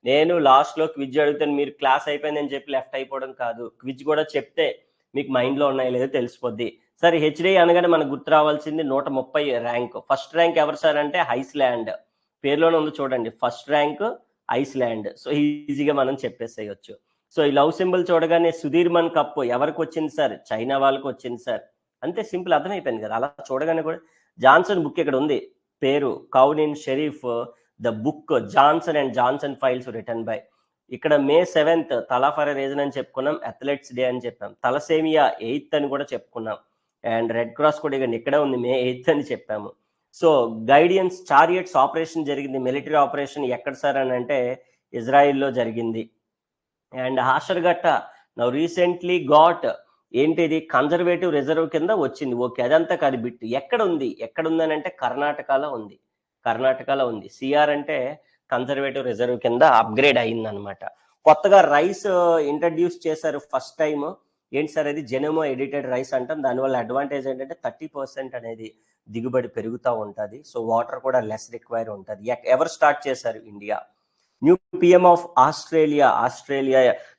నేను లాస్ట్‌లో క్విజ్ అడుగుతాను. మీరు క్లాస్ అయిపోయిందని చెప్పి లెఫ్ట్ అయిపోవడం కాదు. క్విజ్ కూడా చెప్తే మీకు మైండ్‌లో ఉన్నాయో లేదో తెలిసిపోద్ది. సార్ హెచ్‌డిఐ అనగానే మనకు గుర్తు రావాల్సింది 130 ర్యాంక్. ఫస్ట్ ర్యాంక్ ఎవరు సార్ అంటే ఐస్‌లాండ్. పేరులోనే ఉంది చూడండి. First rank Iceland. సో ఈజీగా మనం చెప్పేసేయొచ్చు. సో ఈ లవ్ సింబల్ చూడగానే సుధీర్మన్ కప్ ఎవరికొచ్చింది సార్? చైనా వాళ్ళకొచ్చింది సార్. అంతే సింపుల్ అర్థమైపోయింది కదా! అలా చూడగానే కూడా జాన్సన్ బుక్ ఇక్కడ ఉంది. పేరు కౌనిన్ షరీఫ్ the book Johnson and Johnson files written by. ఇక్కడ మే 7th తలా ఫర్ ఎ రీజన్ అని చెప్పుకున్నాం. అథ్లెట్స్ డే అని చెప్పాం. తలసేమియా 8th అని కూడా చెప్పుకున్నాం. అండ్ రెడ్ క్రాస్ కూడా ఇక్కడే ఉంది. మే 8th అని చెప్పాము. సో గైడియన్స్ చారియట్స్ ఆపరేషన్ జరిగింది. మిలిటరీ ఆపరేషన్ ఎక్కడ సార్ అని అంటే ఇజ్రాయిల్‌లో జరిగింది. అండ్ హాషర్‌గట్ట నౌ రీసెంట్లీ గాట్ ఏంటిది కన్జర్వేటివ్ రిజర్వ్ కింద వచ్చింది. ఓకే. అదంతా కాదు బిట్. ఎక్కడుందనంటే కర్ణాటకలో ఉంది. సిఆర్ అంటే కన్జర్వేటివ్ రిజర్వ్ కింద అప్‌గ్రేడ్ అయిందనమాట. కొత్తగా రైస్ ఇంట్రడ్యూస్ చేశారు ఫస్ట్ టైమ్. ఏంటి సార్ అది? జెనోమో ఎడిటెడ్ రైస్ అంటాం. దానివల్ల అడ్వాంటేజ్ ఏంటంటే 30% అనేది దిగుబడి పెరుగుతా ఉంటది. సో వాటర్ కూడా లెస్ రిక్వైర్ ఉంటది. ఎవరు స్టార్ట్ చేశారు? India. New PM of Australia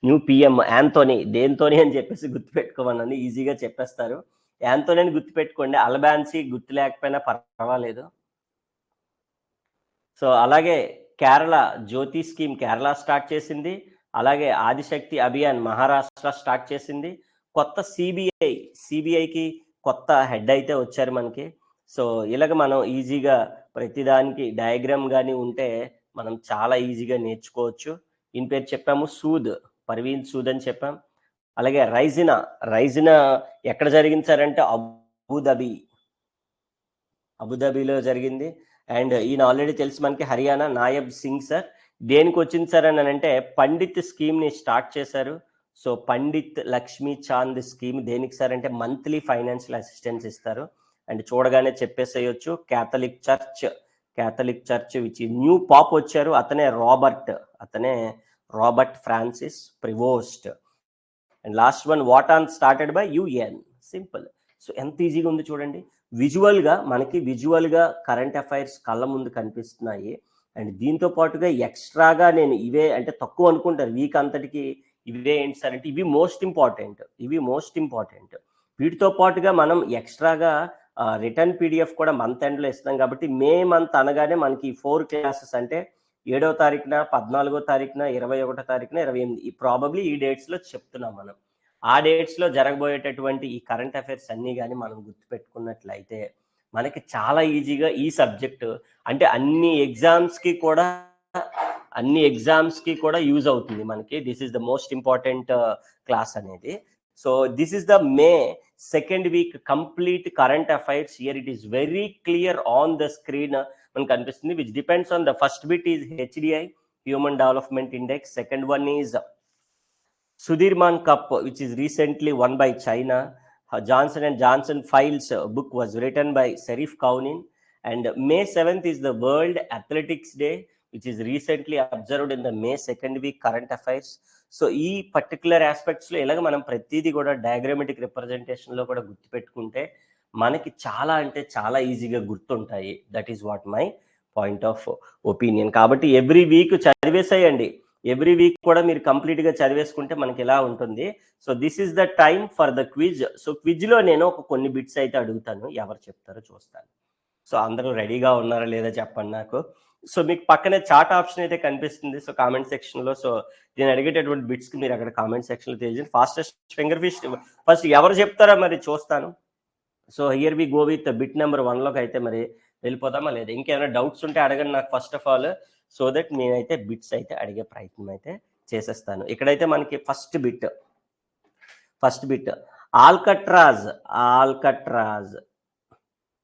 new PM Anthony. దేంతోని అని చెప్పేసి గుర్తుపెట్టుకోమన్నాను. ఈజీగా చెప్పేస్తారు. యాంతోని గుర్తుపెట్టుకోండి, అల్బాన్సీ గుర్తు లేకపోయినా పర్వాలేదు. సో అలాగే కేరళ జ్యోతి స్కీమ్ కేరళ స్టార్ట్ చేసింది. అలాగే ఆదిశక్తి అభియాన్ మహారాష్ట్ర స్టార్ట్ చేసింది. కొత్త సిబిఐకి కొత్త హెడ్ అయితే వచ్చారు మనకి. సో ఇలాగ మనం ఈజీగా ప్రతిదానికి డయాగ్రామ్ కానీ ఉంటే మనం చాలా ఈజీగా నేర్చుకోవచ్చు. ఈయన పేరు చెప్పాము, పర్వీన్ సూద్ అని చెప్పాం. అలాగే రైజినా ఎక్కడ జరిగించారంటే అబుదాబిలో జరిగింది. అండ్ ఈయన ఆల్రెడీ తెలుసు మనకి, హర్యానా నాయబ్ సింగ్ సార్. దేనికి వచ్చింది సార్ అని అంటే పండిత్ స్కీమ్ని స్టార్ట్ చేశారు. సో పండిత్ లక్ష్మీ చాంద్ స్కీమ్ దేనికి సార్ అంటే మంత్లీ ఫైనాన్షియల్ అసిస్టెన్స్ ఇస్తారు. అండ్ చూడగానే చెప్పేసేయచ్చు, Catholic church which new pope వచ్చారు, అతనే Robert Francis Prevost. And last one వాటాన్ started by UN. Simple. So ఎంత ఈజీగా ఉంది చూడండి. మనకి విజువల్గా కరెంట్ అఫైర్స్ కళ్ళ ముందు కనిపిస్తున్నాయి. అండ్ దీంతో పాటుగా ఎక్స్ట్రాగా నేను ఇవే అంటే తక్కువ అనుకుంటారు వీక్ అంతటికి ఇవే ఏంటి సార్ అంటే ఇవి మోస్ట్ ఇంపార్టెంట్. వీటితో పాటుగా మనం ఎక్స్ట్రాగా రిటర్న్ పీడిఎఫ్ కూడా మంత్ ఎండ్లో ఇస్తాం కాబట్టి మే మంత్ అనగానే మనకి 4 క్లాసెస్ అంటే 7వ తారీఖున, 14వ తారీఖున, 21వ తారీఖున, 28 ప్రాబబ్లీ ఈ డేట్స్లో చెప్తున్నాం మనం. ఆ డేట్స్లో జరగబోయేటటువంటి ఈ కరెంట్ అఫైర్స్ అన్నీ కానీ మనం గుర్తుపెట్టుకున్నట్లయితే మనకి చాలా ఈజీగా ఈ సబ్జెక్టు అంటే అన్ని ఎగ్జామ్స్కి కూడా యూజ్ అవుతుంది మనకి. This is the most important class అనేది. So this is the May 2nd week complete current affairs. Here it is very clear on the screen మనకు కనిపిస్తుంది, which depends on the first bit is HDI human development index. Second one is Sudirman Cup, which is recently won by China. Johnson & Johnson Files book was written by Serif Kaunin. And May 7th is the World Athletics Day, which is recently observed in the May 2nd week current affairs. So ఈ particular ఆస్పెక్ట్స్లో ఇలాగ మనం ప్రతిదీ కూడా diagrammatic రిప్రజెంటేషన్లో కూడా గుర్తుపెట్టుకుంటే మనకి చాలా అంటే చాలా ఈజీగా గుర్తుంటాయి. That is what my point of opinion. కాబట్టి ఎవ్రీ వీక్ చదివేసేయండి. ఎవ్రీ వీక్ కూడా మీరు కంప్లీట్గా చదివేసుకుంటే మనకి ఎలా ఉంటుంది. So this is the time for the quiz. So క్విజ్లో నేను కొన్ని బిట్స్ అయితే అడుగుతాను, ఎవరు చెప్తారో చూస్తాను. సో అందరూ రెడీగా ఉన్నారా లేదా చెప్పండి నాకు. సో మీకు పక్కనే చాట్ ఆప్షన్ అయితే కనిపిస్తుంది. సో కామెంట్ సెక్షన్లో సో నేను అడిగేటటువంటి బిట్స్కి మీరు అక్కడ కామెంట్ సెక్షన్లో తెలియజేయండి. ఫాస్టెస్ట్ ఫింగర్ ఫిష్ ఫస్ట్ ఎవరు చెప్తారో మరి చూస్తాను. So here we go with bit number 1లోకి అయితే మరి వెళ్ళిపోదామా లేదా? ఇంకేమైనా డౌట్స్ ఉంటే అడగండి నాకు first of all, so that నేనైతే బిట్స్ అయితే అడిగే ప్రయత్నం అయితే చేసేస్తాను. ఇక్కడైతే మనకి ఫస్ట్ బిట్ ఆల్కట్రాజ్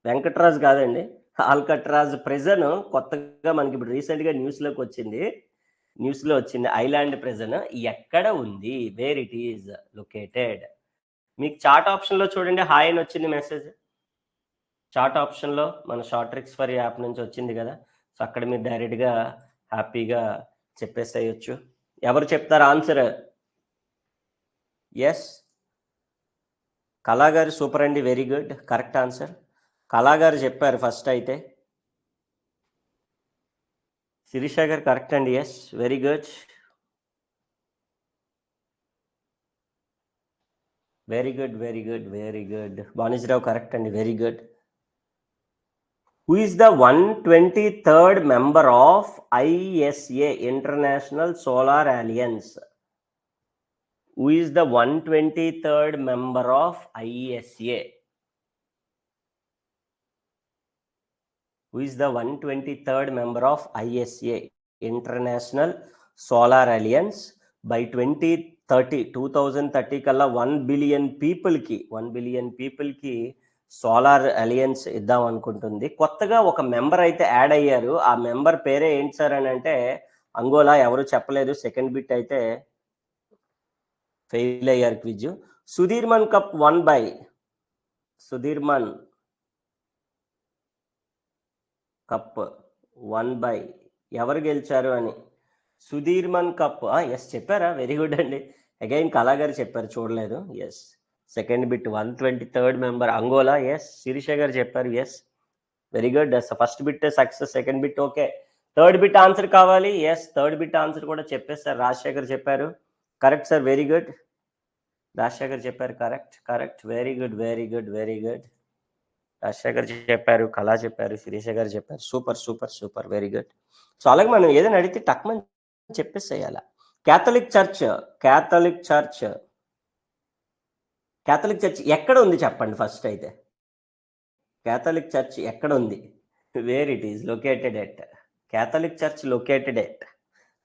వెంకట్రాజ్ కాదండి, ఆల్కట్రాజ్ ప్రిజన్ కొత్తగా మనకి ఇప్పుడు రీసెంట్గా న్యూస్లో వచ్చింది. ఐలాండ్ ప్రిజన్ ఎక్కడ ఉంది, వేర్ ఇట్ ఈజ్ లొకేటెడ్? మీకు చాట్ ఆప్షన్లో చూడండి, హాయ్ అని వచ్చింది మెసేజ్. చాట్ ఆప్షన్లో మన షార్ట్ ట్రిక్స్ ఫర్ యాప్ నుంచి వచ్చింది కదా. సో అక్కడ మీరు డైరెక్ట్గా హ్యాపీగా చెప్పేసేయచ్చు. ఎవరు చెప్తారు ఆన్సర్? ఎస్, కళాగారు సూపర్ అండి, వెరీ గుడ్, కరెక్ట్ ఆన్సర్. కళాగారు చెప్పారు ఫస్ట్ అయితే. శిరీష గారు కరెక్ట్ అండి, yes, very good, very good. బానిజరావు కరెక్ట్ అండి, very good. Who is the 123rd member of ISA, International Solar Alliance? Who is the 123rd member of ISA? Who is the 123rd member of ISA, International Solar Alliance? By 2030 కల్లా 1 billion పీపుల్కి solar alliance ఇద్దాం అనుకుంటుంది. కొత్తగా ఒక member అయితే add అయ్యారు. ఆ member పేరే ఏంటి సార్ అని అంటే అంగోలా. ఎవరు చెప్పలేదు. సెకండ్ బిట్ అయితే ఫెయిల్ అయ్యారు quiz. Sudirman cup won by ఎవరు గెలిచారు అని. సుధీర్మన్ కప్ ఎస్ చెప్పారా, వెరీ గుడ్ అండి. అగైన్ కళాగారు చెప్పారు, చూడలేదు. Yes, second bit 123rd member Angola. Yes, Shirisha garu చెప్పారు, yes, very good. First bit success, second bit okay. Third bit answer కావాలి. ఎస్, థర్డ్ బిట్ ఆన్సర్ కూడా చెప్పేస్తారు, రాజశేఖర్ చెప్పారు, correct sir, very good. Rajasekhar చెప్పారు, correct correct, very good very good very good. Rajasekhar చెప్పారు, కళా చెప్పారు, శిరీష గారు చెప్పారు, super super super, very good. So అలాగే మనం ఏదైనా అడిగితే టక్మని చెప్పేసేయాల. Catholic church, Catholic church, Catholic church ఎక్కడ ఉంది చెప్పండి ఫస్ట్ అయితే. క్యాథలిక్ చర్చ్ ఎక్కడ ఉంది, where it is located at, Catholic church located at.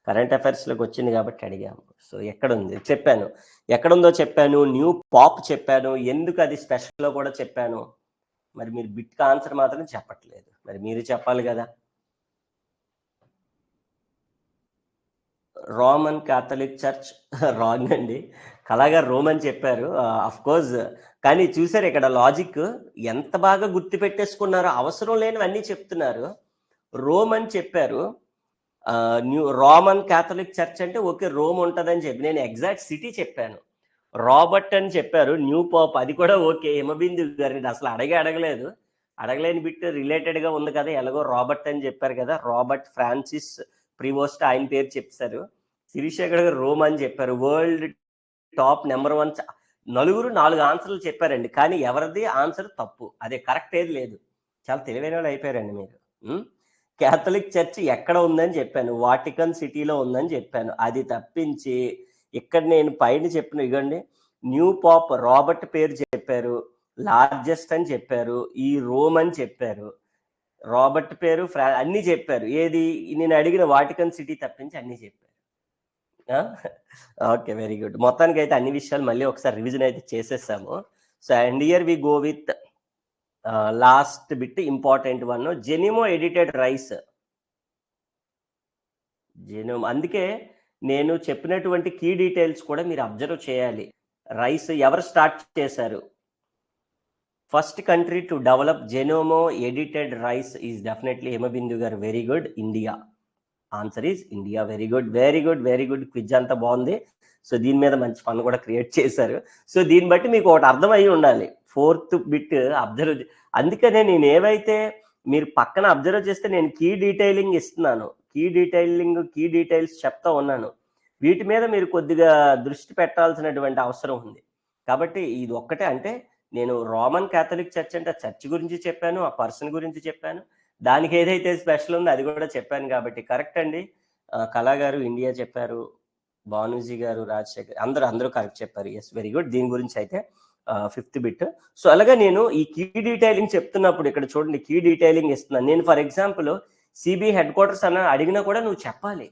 Current అఫైర్స్లోకి వచ్చింది కాబట్టి అడిగాము. సో ఎక్కడ ఉంది చెప్పాను, ఎక్కడుందో చెప్పాను, న్యూ పాప్ చెప్పాను, ఎందుకు అది స్పెషల్లో కూడా చెప్పాను. మరి మీరు బిట్కి ఆన్సర్ మాత్రం చెప్పట్లేదు, మరి మీరు చెప్పాలి కదా. రోమన్ క్యాథలిక్ చర్చ్ రాంగ్ అండి, కళాగారు రోమన్ చెప్పారు అఫ్ కోర్స్. కానీ చూసారు ఇక్కడ లాజిక్ ఎంత బాగా గుర్తు పెట్టేసుకున్నారో, అవసరం లేనివన్నీ చెప్తున్నారు. రోమన్ చెప్పారు, న్యూ రోమన్ క్యాథలిక్ చర్చ్ అంటే ఓకే రోమ్ ఉంటుందని చెప్పి, నేను ఎగ్జాక్ట్ సిటీ చెప్పాను. రాబర్ట్ అని చెప్పారు, న్యూ పాప్, అది కూడా ఓకే. హిమబిందు గారిని అసలు అడగలేదు, అడగలేని బిట్ రిలేటెడ్గా ఉంది కదా, ఎలాగో రాబర్ట్ అని చెప్పారు కదా, రాబర్ట్ ఫ్రాన్సిస్ ప్రివోస్ట్ ఆయన పేరు చెప్పారు. శిరీష గారు రోమ్ అని చెప్పారు, వరల్డ్ టాప్ నెంబర్ 1. నలుగురు 4 ఆన్సర్లు చెప్పారండి, కానీ ఎవరిది ఆన్సర్ తప్పు, అదే కరెక్ట్ ఏది లేదు. చాలా తెలివైన వాళ్ళు అయిపోయారండి మీరు. క్యాథలిక్ చర్చ్ ఎక్కడ ఉందని చెప్పాను, వాటికన్ సిటీలో ఉందని చెప్పాను, అది తప్పించి ఇక్కడ నేను పైన చెప్పిన ఇగండి, న్యూ పాప్ రాబర్ట్ పేరు చెప్పారు, లార్జెస్ట్ అని చెప్పారు, ఈ రోమ్ అని చెప్పారు, రాబర్ట్ పేరు అన్ని చెప్పారు. ఏది నేను అడిగిన వాటికన్ సిటీ తప్పించి అన్ని చెప్పారు. Okay, very good. మొత్తానికి అయితే అన్ని విషయాలు మళ్ళీ ఒకసారి రివిజన్ అయితే చేసేసాము. So and here we go with last bit, important one, genome edited rice. Genome, అందుకే నేను చెప్పినటువంటి కీ డీటెయిల్స్ కూడా మీరు అబ్జర్వ్ చేయాలి. రైస్ ఎవరు స్టార్ట్ చేశారు, first country to develop genome edited rice is definitely Himabindu garu, very good, India. Answer is India, very good very good very good. Quiz అంతా బాగుంది. సో దీని మీద మంచి ఫన్ కూడా క్రియేట్ చేశారు. సో దీన్ని బట్టి మీకు ఒకటి అర్థమయ్యి ఉండాలి, 4th బిట్ అబ్జర్వ్. అందుకనే నేను ఏవైతే మీరు పక్కన అబ్జర్వ్ చేస్తే నేను కీ డీటెయిలింగ్ ఇస్తున్నాను, కీ డీటెయిల్స్ చెప్తా ఉన్నాను, వీటి మీద మీరు కొద్దిగా దృష్టి పెట్టాల్సినటువంటి అవసరం ఉంది. కాబట్టి ఇది ఒక్కటే, అంటే నేను రోమన్ క్యాథలిక్ చర్చ్ అంటే చర్చ్ గురించి చెప్పాను, ఆ పర్సన్ గురించి చెప్పాను, దానికి ఏదైతే స్పెషల్ ఉందో అది కూడా చెప్పాను. కాబట్టి కరెక్ట్ అండి. కళా గారు ఇండియా చెప్పారు, భానుజీ గారు, రాజశేఖర్, అందరూ కరెక్ట్ చెప్పారు. Yes, very good. దీని గురించి అయితే 5th బిట్. సో అలాగే నేను ఈ కీ డీటెయిలింగ్ చెప్తున్నప్పుడు ఇక్కడ చూడండి, కీ డీటెయిలింగ్ ఇస్తున్నాను నేను. For example CB headquarters అన్న అడిగినా కూడా నువ్వు చెప్పాలి,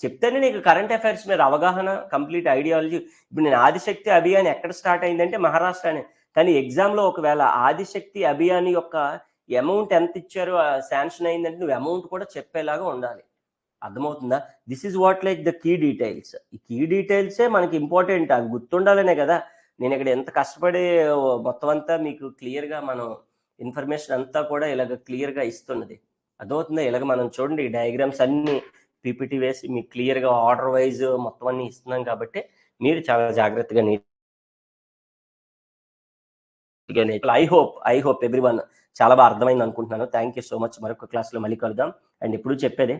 చెప్తేనే నీకు కరెంట్ అఫైర్స్ మీద అవగాహన, కంప్లీట్ ఐడియాలజీ. ఇప్పుడు నేను ఆదిశక్తి అభియాన్ ఎక్కడ స్టార్ట్ అయిందంటే మహారాష్ట్రనే, కానీ ఎగ్జామ్లో ఒకవేళ ఆదిశక్తి అభియాన్ యొక్క అమౌంట్ ఎంత ఇచ్చారో శాంక్షన్ అయిందంటే నువ్వు అమౌంట్ కూడా చెప్పేలాగా ఉండాలి. అర్థమవుతుందా? This is what like the key details. ఈ కీ డీటెయిల్సే మనకి ఇంపార్టెంట్, అవి గుర్తుండాలనే కదా నేను ఇక్కడ ఎంత కష్టపడి మొత్తం అంతా మీకు క్లియర్గా మనం ఇన్ఫర్మేషన్ అంతా కూడా ఇలాగ క్లియర్గా ఇస్తున్నది. అర్థమవుతుందా? ఇలాగ మనం చూడండి, ఈ డయాగ్రామ్స్ అన్ని పీపీటీ వేసి మీకు క్లియర్గా ఆర్డర్ వైజ్ మొత్తం అన్ని ఇస్తున్నాం కాబట్టి మీరు చాలా జాగ్రత్తగా ఐ హోప్ ఎవ్రీవన్ చాలా బాగా అర్థమైంది అనుకుంటున్నాను. Thank you so much. మరొక క్లాస్లో మళ్ళీ కలుద్దాం. అండ్ ఎప్పుడు చెప్పేది,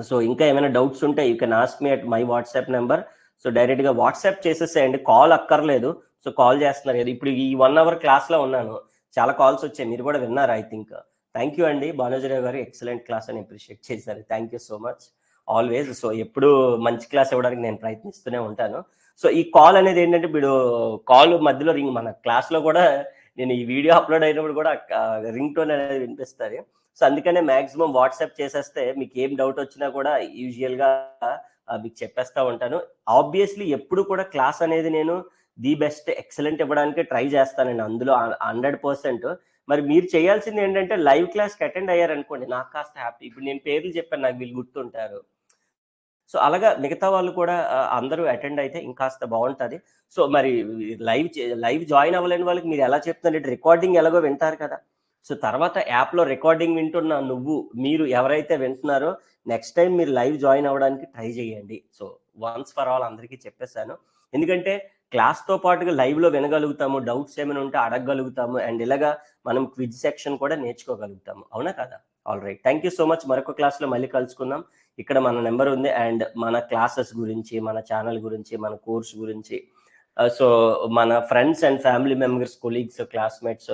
సో ఇంకా ఏమైనా డౌట్స్ ఉంటే you can ask me at my WhatsApp number. So డైరెక్ట్గా వాట్సాప్ చేసేసేయండి, కాల్ అక్కర్లేదు. సో కాల్ చేస్తున్నారు కదా, ఇప్పుడు ఈ 1 hour క్లాస్లో ఉన్నాను, చాలా కాల్స్ వచ్చాయి, మీరు కూడా విన్నారు ఐ థింక్. థ్యాంక్ యూ అండి భానుజరావు గారు, ఎక్సలెంట్ క్లాస్ అని అప్రిషియేట్ చేశారు. Thank you so much always. So ఎప్పుడు మంచి క్లాస్ ఇవ్వడానికి నేను ప్రయత్నిస్తూనే ఉంటాను. సో ఈ కాల్ అనేది ఏంటంటే, ఇప్పుడు కాల్ మధ్యలో రింగ్, మన క్లాస్లో కూడా నేను ఈ వీడియో అప్లోడ్ అయినప్పుడు కూడా రింగ్ టోన్ అనేది వినిపిస్తుంది. సో అందుకనే మ్యాక్సిమం వాట్సాప్ చేసేస్తే మీకు ఏం డౌట్ వచ్చినా కూడా యూజువల్గా మీకు చెప్పేస్తూ ఉంటాను. ఆబ్వియస్లీ ఎప్పుడు కూడా క్లాస్ అనేది నేను ది బెస్ట్ ఎక్సలెంట్ ఇవ్వడానికి ట్రై చేస్తానండి, అందులో 100%. మరి మీరు చేయాల్సింది ఏంటంటే లైవ్ క్లాస్కి అటెండ్ అయ్యారనుకోండి, నాకు కాస్త హ్యాపీ. ఇప్పుడు నేను పేర్లు చెప్పాను, నాకు వీళ్ళు గుర్తుంటారు. సో అలాగా మిగతా వాళ్ళు కూడా అందరూ అటెండ్ అయితే ఇంకాస్త బాగుంటుంది. సో మరి లైవ్ జాయిన్ అవ్వలేని వాళ్ళకి మీరు ఎలా చెప్తున్నారంటే, రికార్డింగ్ ఎలాగో వింటారు కదా. సో తర్వాత యాప్లో రికార్డింగ్ వింటున్న మీరు ఎవరైతే వింటున్నారో నెక్స్ట్ టైం మీరు లైవ్ జాయిన్ అవ్వడానికి ట్రై చేయండి. సో వన్స్ ఫర్ ఆల్ అందరికీ చెప్పేశాను, ఎందుకంటే క్లాస్తో పాటుగా లైవ్లో వినగలుగుతాము, డౌట్స్ ఏమైనా ఉంటే అడగగలుగుతాము, అండ్ ఇలాగా మనం క్విజ్ సెక్షన్ కూడా నేర్చుకోగలుగుతాము. అవునా కదా? All right, thank you so much. మరొక క్లాస్లో మళ్ళీ కలుసుకుందాం. ఇక్కడ మన నెంబర్ ఉంది, అండ్ మన క్లాసెస్ గురించి, మన ఛానల్ గురించి, మన కోర్స్ గురించి సో మన friends and family members, colleagues, classmates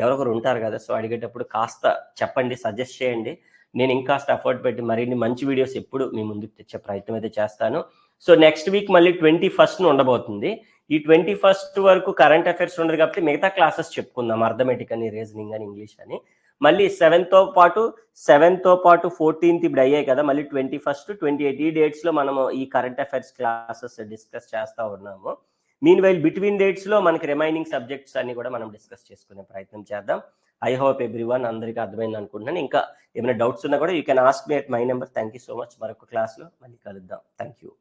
ఎవరొకరు ఉంటారు కదా, సో అడిగేటప్పుడు కాస్త చెప్పండి, సజెస్ట్ చేయండి. నేను ఇంకాస్త ఎఫర్ట్ పెట్టి మరిన్ని మంచి వీడియోస్ ఎప్పుడు మీ ముందుకు తెచ్చే ప్రయత్నం అయితే చేస్తాను. సో నెక్స్ట్ వీక్ మళ్ళీ 21st ఉండబోతుంది. ఈ 21st వరకు కరెంట్ అఫైర్స్ ఉండదు కాబట్టి మిగతా క్లాసెస్ చెప్పుకుందాం, అర్థమెటిక్ అని, రీజనింగ్ అని, ఇంగ్లీష్ అని. మళ్ళీ 7తో పాటు 14th ఇప్పుడు అయ్యాయి కదా, మళ్ళీ 21st, 28 ఈ డేట్స్లో మనము ఈ కరెంట్ అఫైర్స్ క్లాసెస్ డిస్కస్ చేస్తూ ఉన్నాము. మీన్ వైల్ బిట్వీన్ డేట్స్లో మనకి రిమైనింగ్ సబ్జెక్ట్స్ అన్ని కూడా మనం డిస్కస్ చేసుకునే ప్రయత్నం చేద్దాం. ఐ హోప్ ఎవ్రీవన్ అందరికీ అర్థమైంది అనుకుంటున్నాను. ఇంకా ఏమైనా డౌట్స్ ఉన్నా కూడా you can ask me at my number. Thank you so much. మరొక క్లాస్లో మళ్ళీ కలుద్దాం. Thank you.